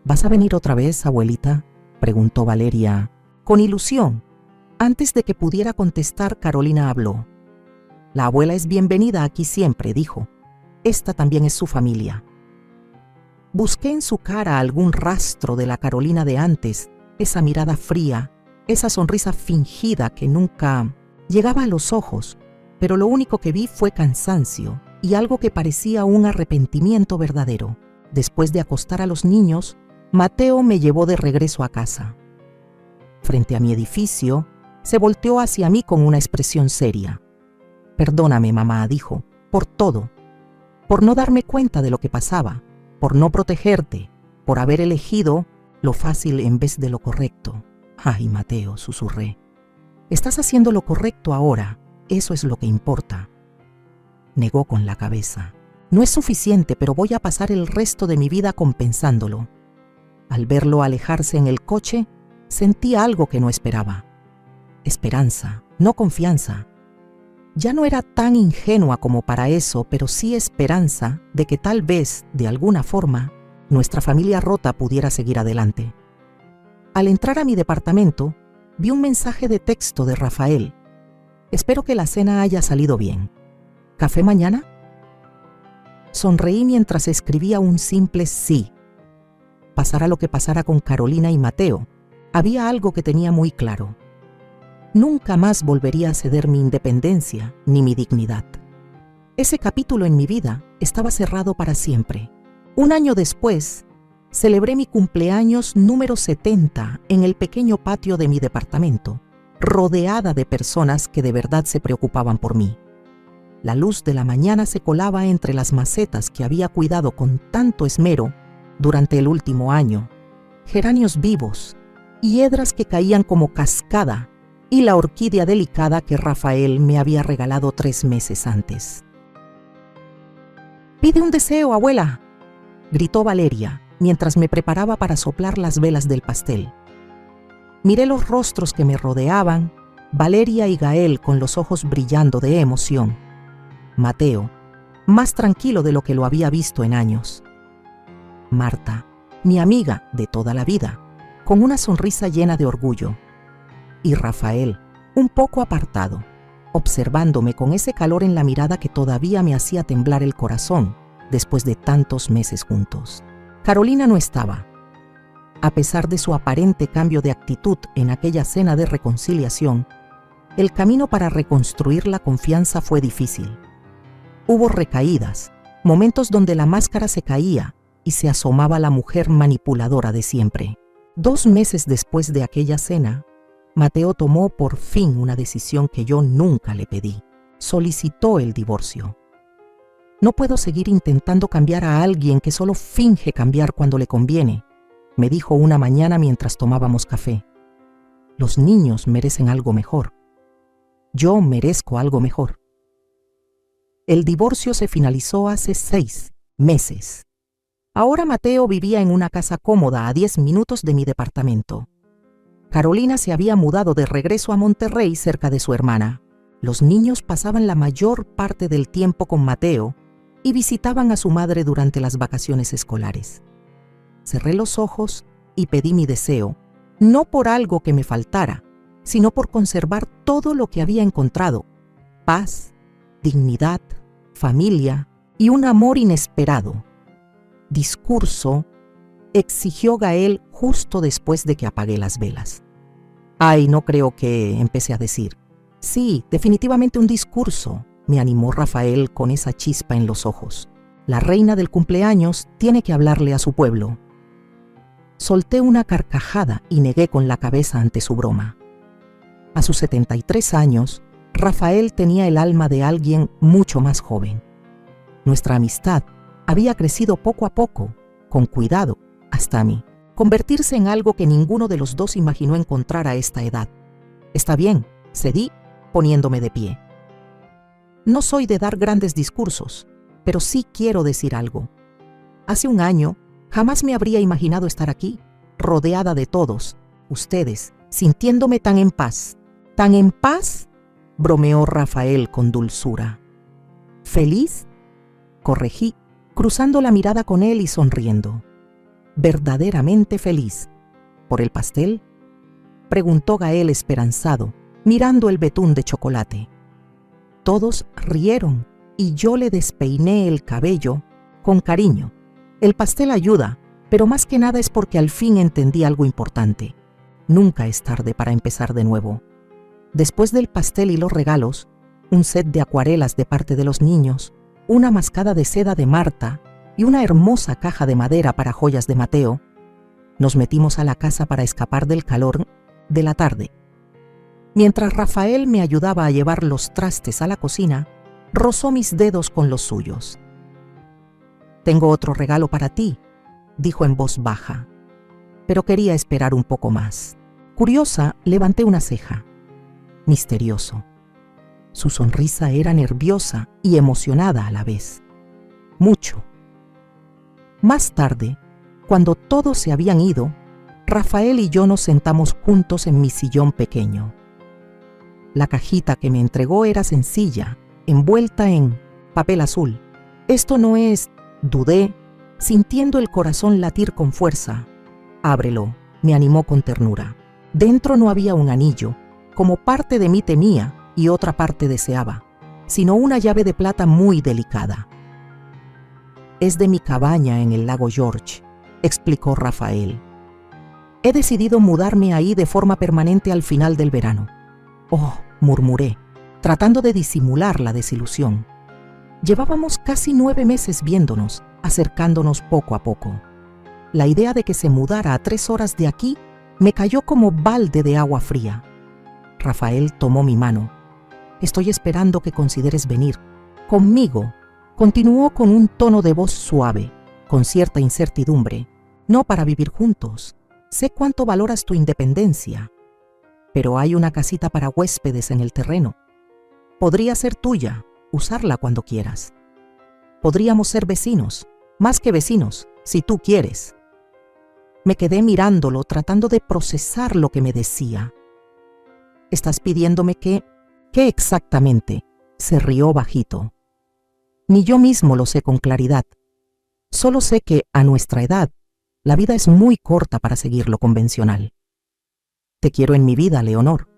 ¿Vas a venir otra vez, abuelita?, preguntó Valeria, con ilusión. Antes de que pudiera contestar, Carolina habló. La abuela es bienvenida aquí siempre, dijo. Esta también es su familia. Busqué en su cara algún rastro de la Carolina de antes, esa mirada fría, esa sonrisa fingida que nunca llegaba a los ojos, pero lo único que vi fue cansancio y algo que parecía un arrepentimiento verdadero. Después de acostar a los niños, Mateo me llevó de regreso a casa. Frente a mi edificio, se volteó hacia mí con una expresión seria. Perdóname, mamá, dijo, por todo, por no darme cuenta de lo que pasaba, por no protegerte, por haber elegido lo fácil en vez de lo correcto. Ay, Mateo, susurré. Estás haciendo lo correcto ahora, eso es lo que importa. Negó con la cabeza. No es suficiente, pero voy a pasar el resto de mi vida compensándolo. Al verlo alejarse en el coche, sentí algo que no esperaba. Esperanza, no confianza. Ya no era tan ingenua como para eso, pero sí esperanza de que tal vez, de alguna forma, nuestra familia rota pudiera seguir adelante. Al entrar a mi departamento, vi un mensaje de texto de Rafael. Espero que la cena haya salido bien. ¿Café mañana? Sonreí mientras escribía un simple sí. Pasara lo que pasara con Carolina y Mateo, había algo que tenía muy claro. Nunca más volvería a ceder mi independencia ni mi dignidad. Ese capítulo en mi vida estaba cerrado para siempre. Un año después, celebré mi cumpleaños número 70 en el pequeño patio de mi departamento, rodeada de personas que de verdad se preocupaban por mí. La luz de la mañana se colaba entre las macetas que había cuidado con tanto esmero durante el último año, geranios vivos, hiedras que caían como cascada y la orquídea delicada que Rafael me había regalado 3 meses antes. «Pide un deseo, abuela», gritó Valeria mientras me preparaba para soplar las velas del pastel. Miré los rostros que me rodeaban, Valeria y Gael con los ojos brillando de emoción. Mateo, más tranquilo de lo que lo había visto en años. Marta, mi amiga de toda la vida, con una sonrisa llena de orgullo. Y Rafael, un poco apartado, observándome con ese calor en la mirada que todavía me hacía temblar el corazón después de tantos meses juntos. Carolina no estaba. A pesar de su aparente cambio de actitud en aquella cena de reconciliación, el camino para reconstruir la confianza fue difícil. Hubo recaídas, momentos donde la máscara se caía y se asomaba la mujer manipuladora de siempre. 2 meses después de aquella cena, Mateo tomó por fin una decisión que yo nunca le pedí. Solicitó el divorcio. No puedo seguir intentando cambiar a alguien que solo finge cambiar cuando le conviene, me dijo una mañana mientras tomábamos café. Los niños merecen algo mejor. Yo merezco algo mejor. El divorcio se finalizó hace 6 meses. Ahora Mateo vivía en una casa cómoda a 10 minutos de mi departamento. Carolina se había mudado de regreso a Monterrey cerca de su hermana. Los niños pasaban la mayor parte del tiempo con Mateo y visitaban a su madre durante las vacaciones escolares. Cerré los ojos y pedí mi deseo, no por algo que me faltara, sino por conservar todo lo que había encontrado: paz, dignidad, familia y un amor inesperado. Discurso, exigió Gael justo después de que apagué las velas. Ay, no creo que, empecé a decir. Sí, definitivamente un discurso, me animó Rafael con esa chispa en los ojos. La reina del cumpleaños tiene que hablarle a su pueblo. Solté una carcajada y negué con la cabeza ante su broma. A sus 73 años, Rafael tenía el alma de alguien mucho más joven. Nuestra amistad había crecido poco a poco, con cuidado, hasta mí, convertirse en algo que ninguno de los dos imaginó encontrar a esta edad. Está bien, cedí, poniéndome de pie. No soy de dar grandes discursos, pero sí quiero decir algo. Hace un año, jamás me habría imaginado estar aquí, rodeada de todos, ustedes, sintiéndome tan en paz. ¿Tan en paz?, bromeó Rafael con dulzura. ¿Feliz?, corregí, cruzando la mirada con él y sonriendo. Verdaderamente feliz. ¿Por el pastel?, preguntó Gael esperanzado, mirando el betún de chocolate. Todos rieron y yo le despeiné el cabello con cariño. El pastel ayuda, pero más que nada es porque al fin entendí algo importante. Nunca es tarde para empezar de nuevo. Después del pastel y los regalos, un set de acuarelas de parte de los niños, una mascada de seda de Marta y una hermosa caja de madera para joyas de Mateo, nos metimos a la casa para escapar del calor de la tarde. Mientras Rafael me ayudaba a llevar los trastes a la cocina, rozó mis dedos con los suyos. «Tengo otro regalo para ti», dijo en voz baja, pero quería esperar un poco más. Curiosa, levanté una ceja. Misterioso. Su sonrisa era nerviosa y emocionada a la vez. Mucho. Más tarde, cuando todos se habían ido, Rafael y yo nos sentamos juntos en mi sillón pequeño. La cajita que me entregó era sencilla, envuelta en papel azul. «Esto no es», dudé, sintiendo el corazón latir con fuerza. «Ábrelo», me animó con ternura. Dentro no había un anillo, como parte de mí temía y otra parte deseaba, sino una llave de plata muy delicada. «Es de mi cabaña en el lago George», explicó Rafael. «He decidido mudarme ahí de forma permanente al final del verano». «Oh», murmuré, tratando de disimular la desilusión. Llevábamos casi 9 meses viéndonos, acercándonos poco a poco. La idea de que se mudara a 3 horas de aquí me cayó como balde de agua fría. Rafael tomó mi mano. «Estoy esperando que consideres venir conmigo», continuó con un tono de voz suave, con cierta incertidumbre. «No para vivir juntos. Sé cuánto valoras tu independencia. Pero hay una casita para huéspedes en el terreno. Podría ser tuya, usarla cuando quieras. Podríamos ser vecinos, más que vecinos, si tú quieres». Me quedé mirándolo, tratando de procesar lo que me decía. «¿Estás pidiéndome qué exactamente?», se rió bajito. «Ni yo mismo lo sé con claridad. Solo sé que, a nuestra edad, la vida es muy corta para seguir lo convencional. Te quiero en mi vida, Leonor.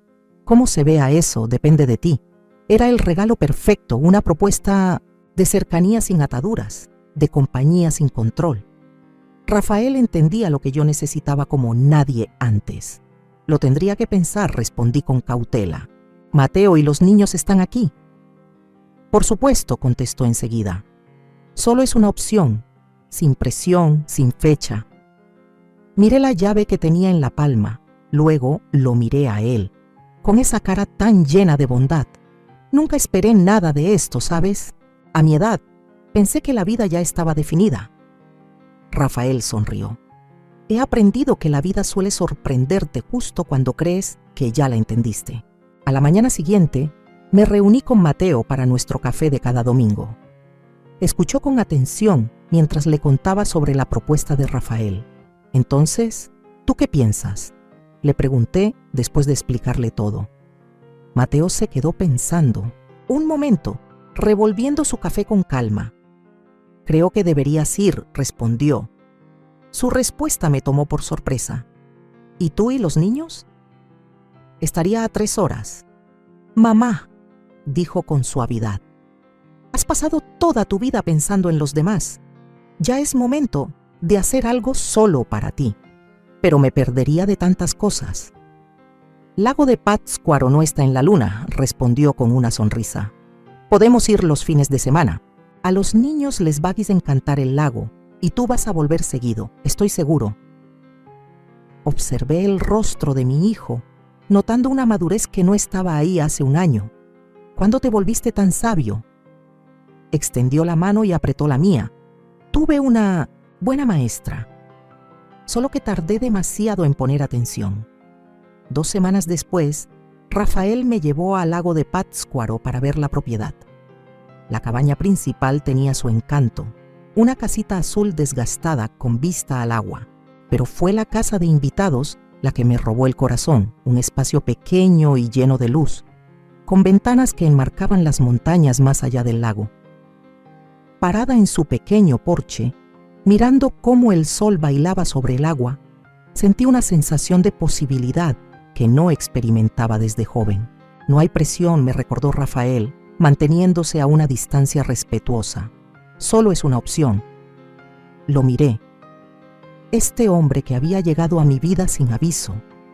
Cómo se vea eso depende de ti». Era el regalo perfecto, una propuesta de cercanía sin ataduras, de compañía sin control. Rafael entendía lo que yo necesitaba como nadie antes. «Lo tendría que pensar», respondí con cautela. «Mateo y los niños están aquí». «Por supuesto», contestó enseguida. «Solo es una opción, sin presión, sin fecha». Miré la llave que tenía en la palma, luego lo miré a él, con esa cara tan llena de bondad. Nunca esperé nada de esto, ¿sabes? A mi edad, pensé que la vida ya estaba definida. Rafael sonrió. «He aprendido que la vida suele sorprenderte justo cuando crees que ya la entendiste». A la mañana siguiente, me reuní con Mateo para nuestro café de cada domingo. Escuchó con atención mientras le contaba sobre la propuesta de Rafael. «Entonces, ¿tú qué piensas?», le pregunté después de explicarle todo. Mateo se quedó pensando un momento, revolviendo su café con calma. «Creo que deberías ir», respondió. Su respuesta me tomó por sorpresa. «¿Y tú y los niños?». «Estaría a 3 horas». «Mamá», dijo con suavidad, «has pasado toda tu vida pensando en los demás. Ya es momento de hacer algo solo para ti». «Pero me perdería de tantas cosas». Lago de Pátzcuaro no está en la luna, respondió con una sonrisa. Podemos ir los fines de semana. A los niños les va a encantar el lago y tú vas a volver seguido, estoy seguro. Observé el rostro de mi hijo, notando una madurez que no estaba ahí hace un año. ¿Cuándo te volviste tan sabio? Extendió la mano y apretó la mía. Tuve una buena maestra, solo que tardé demasiado en poner atención. 2 semanas después, Rafael me llevó al lago de Pátzcuaro para ver la propiedad. La cabaña principal tenía su encanto, una casita azul desgastada con vista al agua, pero fue la casa de invitados la que me robó el corazón, un espacio pequeño y lleno de luz, con ventanas que enmarcaban las montañas más allá del lago. Parada en su pequeño porche, mirando cómo el sol bailaba sobre el agua, sentí una sensación de posibilidad que no experimentaba desde joven. No hay presión, me recordó Rafael, manteniéndose a una distancia respetuosa. Solo es una opción. Lo miré. Este hombre que había llegado a mi vida sin aviso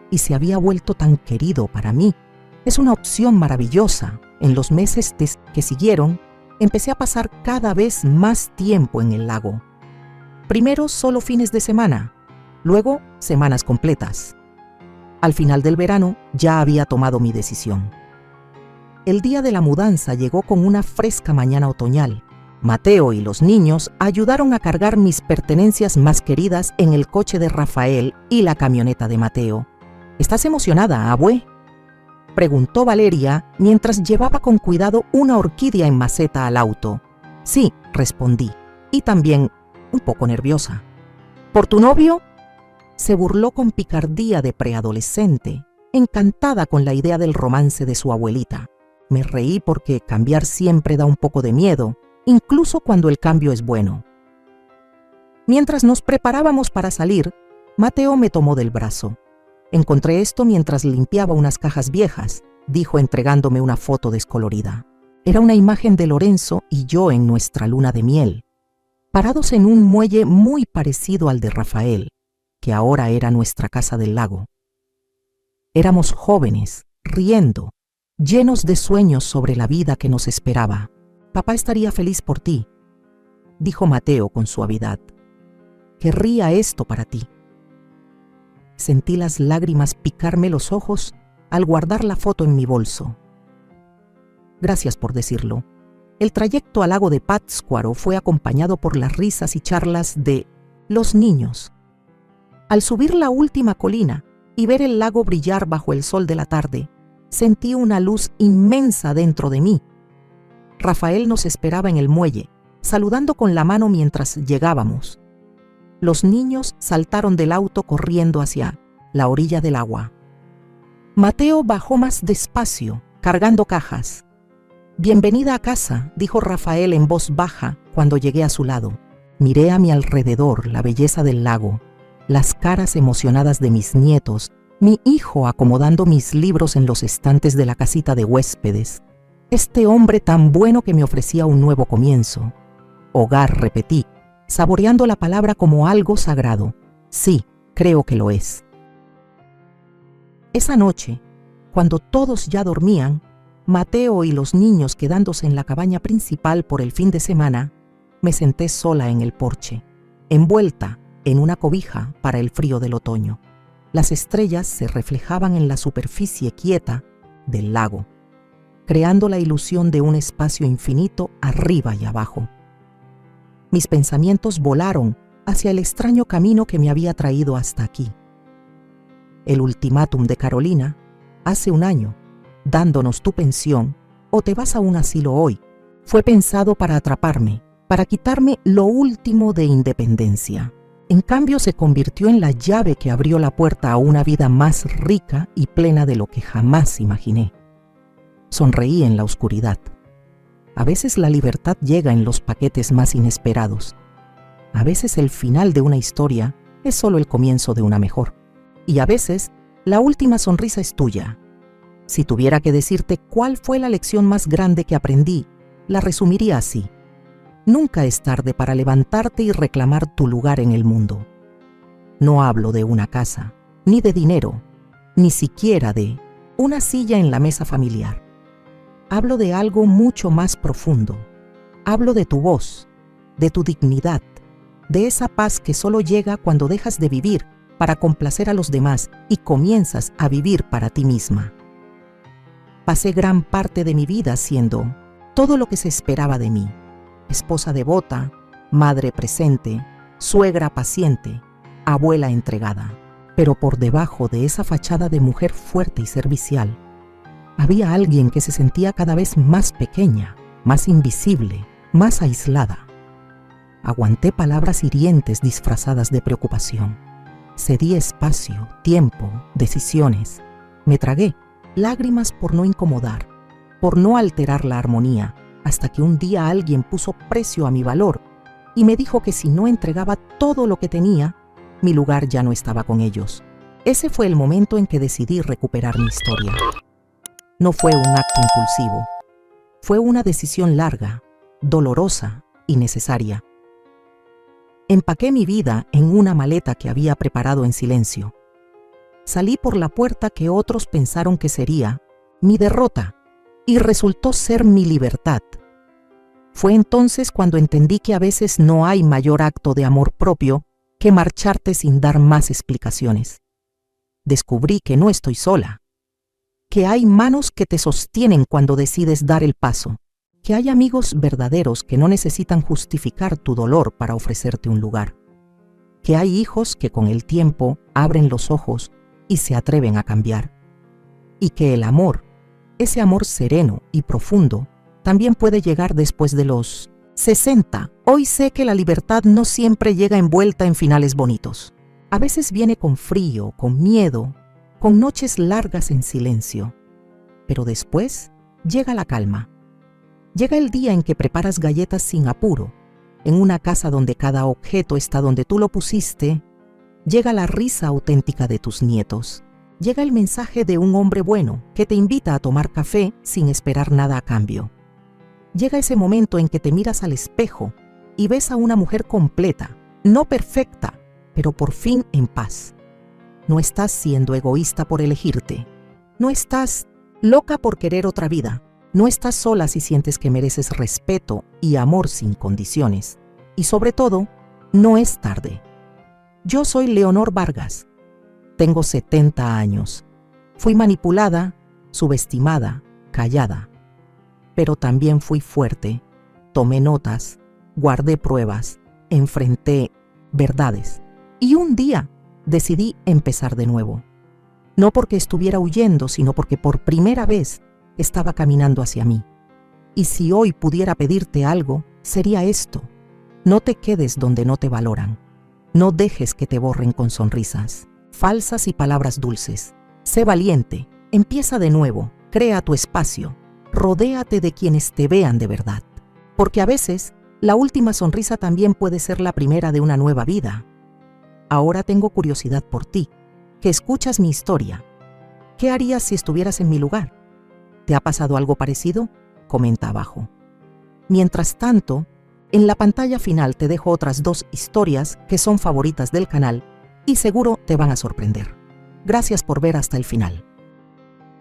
y se había vuelto tan querido para mí, es una opción maravillosa. En los meses que siguieron, empecé a pasar cada vez más tiempo en el lago. Primero solo fines de semana, luego semanas completas. Al final del verano ya había tomado mi decisión. El día de la mudanza llegó con una fresca mañana otoñal. Mateo y los niños ayudaron a cargar mis pertenencias más queridas en el coche de Rafael y la camioneta de Mateo. ¿Estás emocionada, abue?, preguntó Valeria mientras llevaba con cuidado una orquídea en maceta al auto. Sí, respondí, y también un poco nerviosa. ¿Por tu novio? Se burló con picardía de preadolescente, encantada con la idea del romance de su abuelita. Me reí porque cambiar siempre da un poco de miedo, incluso cuando el cambio es bueno. Mientras nos preparábamos para salir, Mateo me tomó del brazo. Encontré esto mientras limpiaba unas cajas viejas, dijo entregándome una foto descolorida. Era una imagen de Lorenzo y yo en nuestra luna de miel, parados en un muelle muy parecido al de Rafael, que ahora era nuestra casa del lago. Éramos jóvenes, riendo, llenos de sueños sobre la vida que nos esperaba. Papá estaría feliz por ti, dijo Mateo con suavidad. Querría esto para ti. Sentí las lágrimas picarme los ojos al guardar la foto en mi bolso. Gracias por decirlo. El trayecto al lago de Pátzcuaro fue acompañado por las risas y charlas de los niños. Al subir la última colina y ver el lago brillar bajo el sol de la tarde, sentí una luz inmensa dentro de mí. Rafael nos esperaba en el muelle, saludando con la mano mientras llegábamos. Los niños saltaron del auto corriendo hacia la orilla del agua. Mateo bajó más despacio, cargando cajas. Bienvenida a casa, dijo Rafael en voz baja cuando llegué a su lado. Miré a mi alrededor la belleza del lago, las caras emocionadas de mis nietos, mi hijo acomodando mis libros en los estantes de la casita de huéspedes. Este hombre tan bueno que me ofrecía un nuevo comienzo. Hogar, repetí, saboreando la palabra como algo sagrado. Sí, creo que lo es. Esa noche, cuando todos ya dormían, Mateo y los niños quedándose en la cabaña principal por el fin de semana, me senté sola en el porche, envuelta en una cobija para el frío del otoño. Las estrellas se reflejaban en la superficie quieta del lago, creando la ilusión de un espacio infinito arriba y abajo. Mis pensamientos volaron hacia el extraño camino que me había traído hasta aquí. El ultimátum de Carolina, hace un año, dándonos tu pensión o te vas a un asilo hoy, fue pensado para atraparme, para quitarme lo último de independencia. En cambio, se convirtió en la llave que abrió la puerta a una vida más rica y plena de lo que jamás imaginé. Sonreí en la oscuridad. A veces la libertad llega en los paquetes más inesperados. A veces el final de una historia es solo el comienzo de una mejor. Y a veces la última sonrisa es tuya. Si tuviera que decirte cuál fue la lección más grande que aprendí, la resumiría así. Nunca es tarde para levantarte y reclamar tu lugar en el mundo. No hablo de una casa, ni de dinero, ni siquiera de una silla en la mesa familiar. Hablo de algo mucho más profundo. Hablo de tu voz, de tu dignidad, de esa paz que solo llega cuando dejas de vivir para complacer a los demás y comienzas a vivir para ti misma. Pasé gran parte de mi vida siendo todo lo que se esperaba de mí: esposa devota, madre presente, suegra paciente, abuela entregada. Pero por debajo de esa fachada de mujer fuerte y servicial, había alguien que se sentía cada vez más pequeña, más invisible, más aislada. Aguanté palabras hirientes disfrazadas de preocupación. Cedí espacio, tiempo, decisiones. Me tragué lágrimas por no incomodar, por no alterar la armonía, hasta que un día alguien puso precio a mi valor y me dijo que si no entregaba todo lo que tenía, mi lugar ya no estaba con ellos. Ese fue el momento en que decidí recuperar mi historia. No fue un acto impulsivo. Fue una decisión larga, dolorosa y necesaria. Empaqué mi vida en una maleta que había preparado en silencio. Salí por la puerta que otros pensaron que sería mi derrota y resultó ser mi libertad. Fue entonces cuando entendí que a veces no hay mayor acto de amor propio que marcharte sin dar más explicaciones. Descubrí que no estoy sola, que hay manos que te sostienen cuando decides dar el paso, que hay amigos verdaderos que no necesitan justificar tu dolor para ofrecerte un lugar, que hay hijos que con el tiempo abren los ojos y se atreven a cambiar, y que el amor, ese amor sereno y profundo, también puede llegar después de los 60. Hoy sé que la libertad no siempre llega envuelta en finales bonitos. A veces viene con frío, con miedo, con noches largas en silencio. Pero después llega la calma. Llega el día en que preparas galletas sin apuro, en una casa donde cada objeto está donde tú lo pusiste. Llega la risa auténtica de tus nietos. Llega el mensaje de un hombre bueno que te invita a tomar café sin esperar nada a cambio. Llega ese momento en que te miras al espejo y ves a una mujer completa, no perfecta, pero por fin en paz. No estás siendo egoísta por elegirte. No estás loca por querer otra vida. No estás sola si sientes que mereces respeto y amor sin condiciones. Y sobre todo, no es tarde. Yo soy Leonor Vargas. Tengo 70 años. Fui manipulada, subestimada, callada. Pero también fui fuerte. Tomé notas, guardé pruebas, enfrenté verdades. Y un día decidí empezar de nuevo. No porque estuviera huyendo, sino porque por primera vez estaba caminando hacia mí. Y si hoy pudiera pedirte algo, sería esto: no te quedes donde no te valoran. No dejes que te borren con sonrisas falsas y palabras dulces. Sé valiente, empieza de nuevo, crea tu espacio, rodéate de quienes te vean de verdad. Porque a veces, la última sonrisa también puede ser la primera de una nueva vida. Ahora tengo curiosidad por ti, que escuchas mi historia. ¿Qué harías si estuvieras en mi lugar? ¿Te ha pasado algo parecido? Comenta abajo. Mientras tanto, en la pantalla final te dejo otras 2 historias que son favoritas del canal y seguro te van a sorprender. Gracias por ver hasta el final.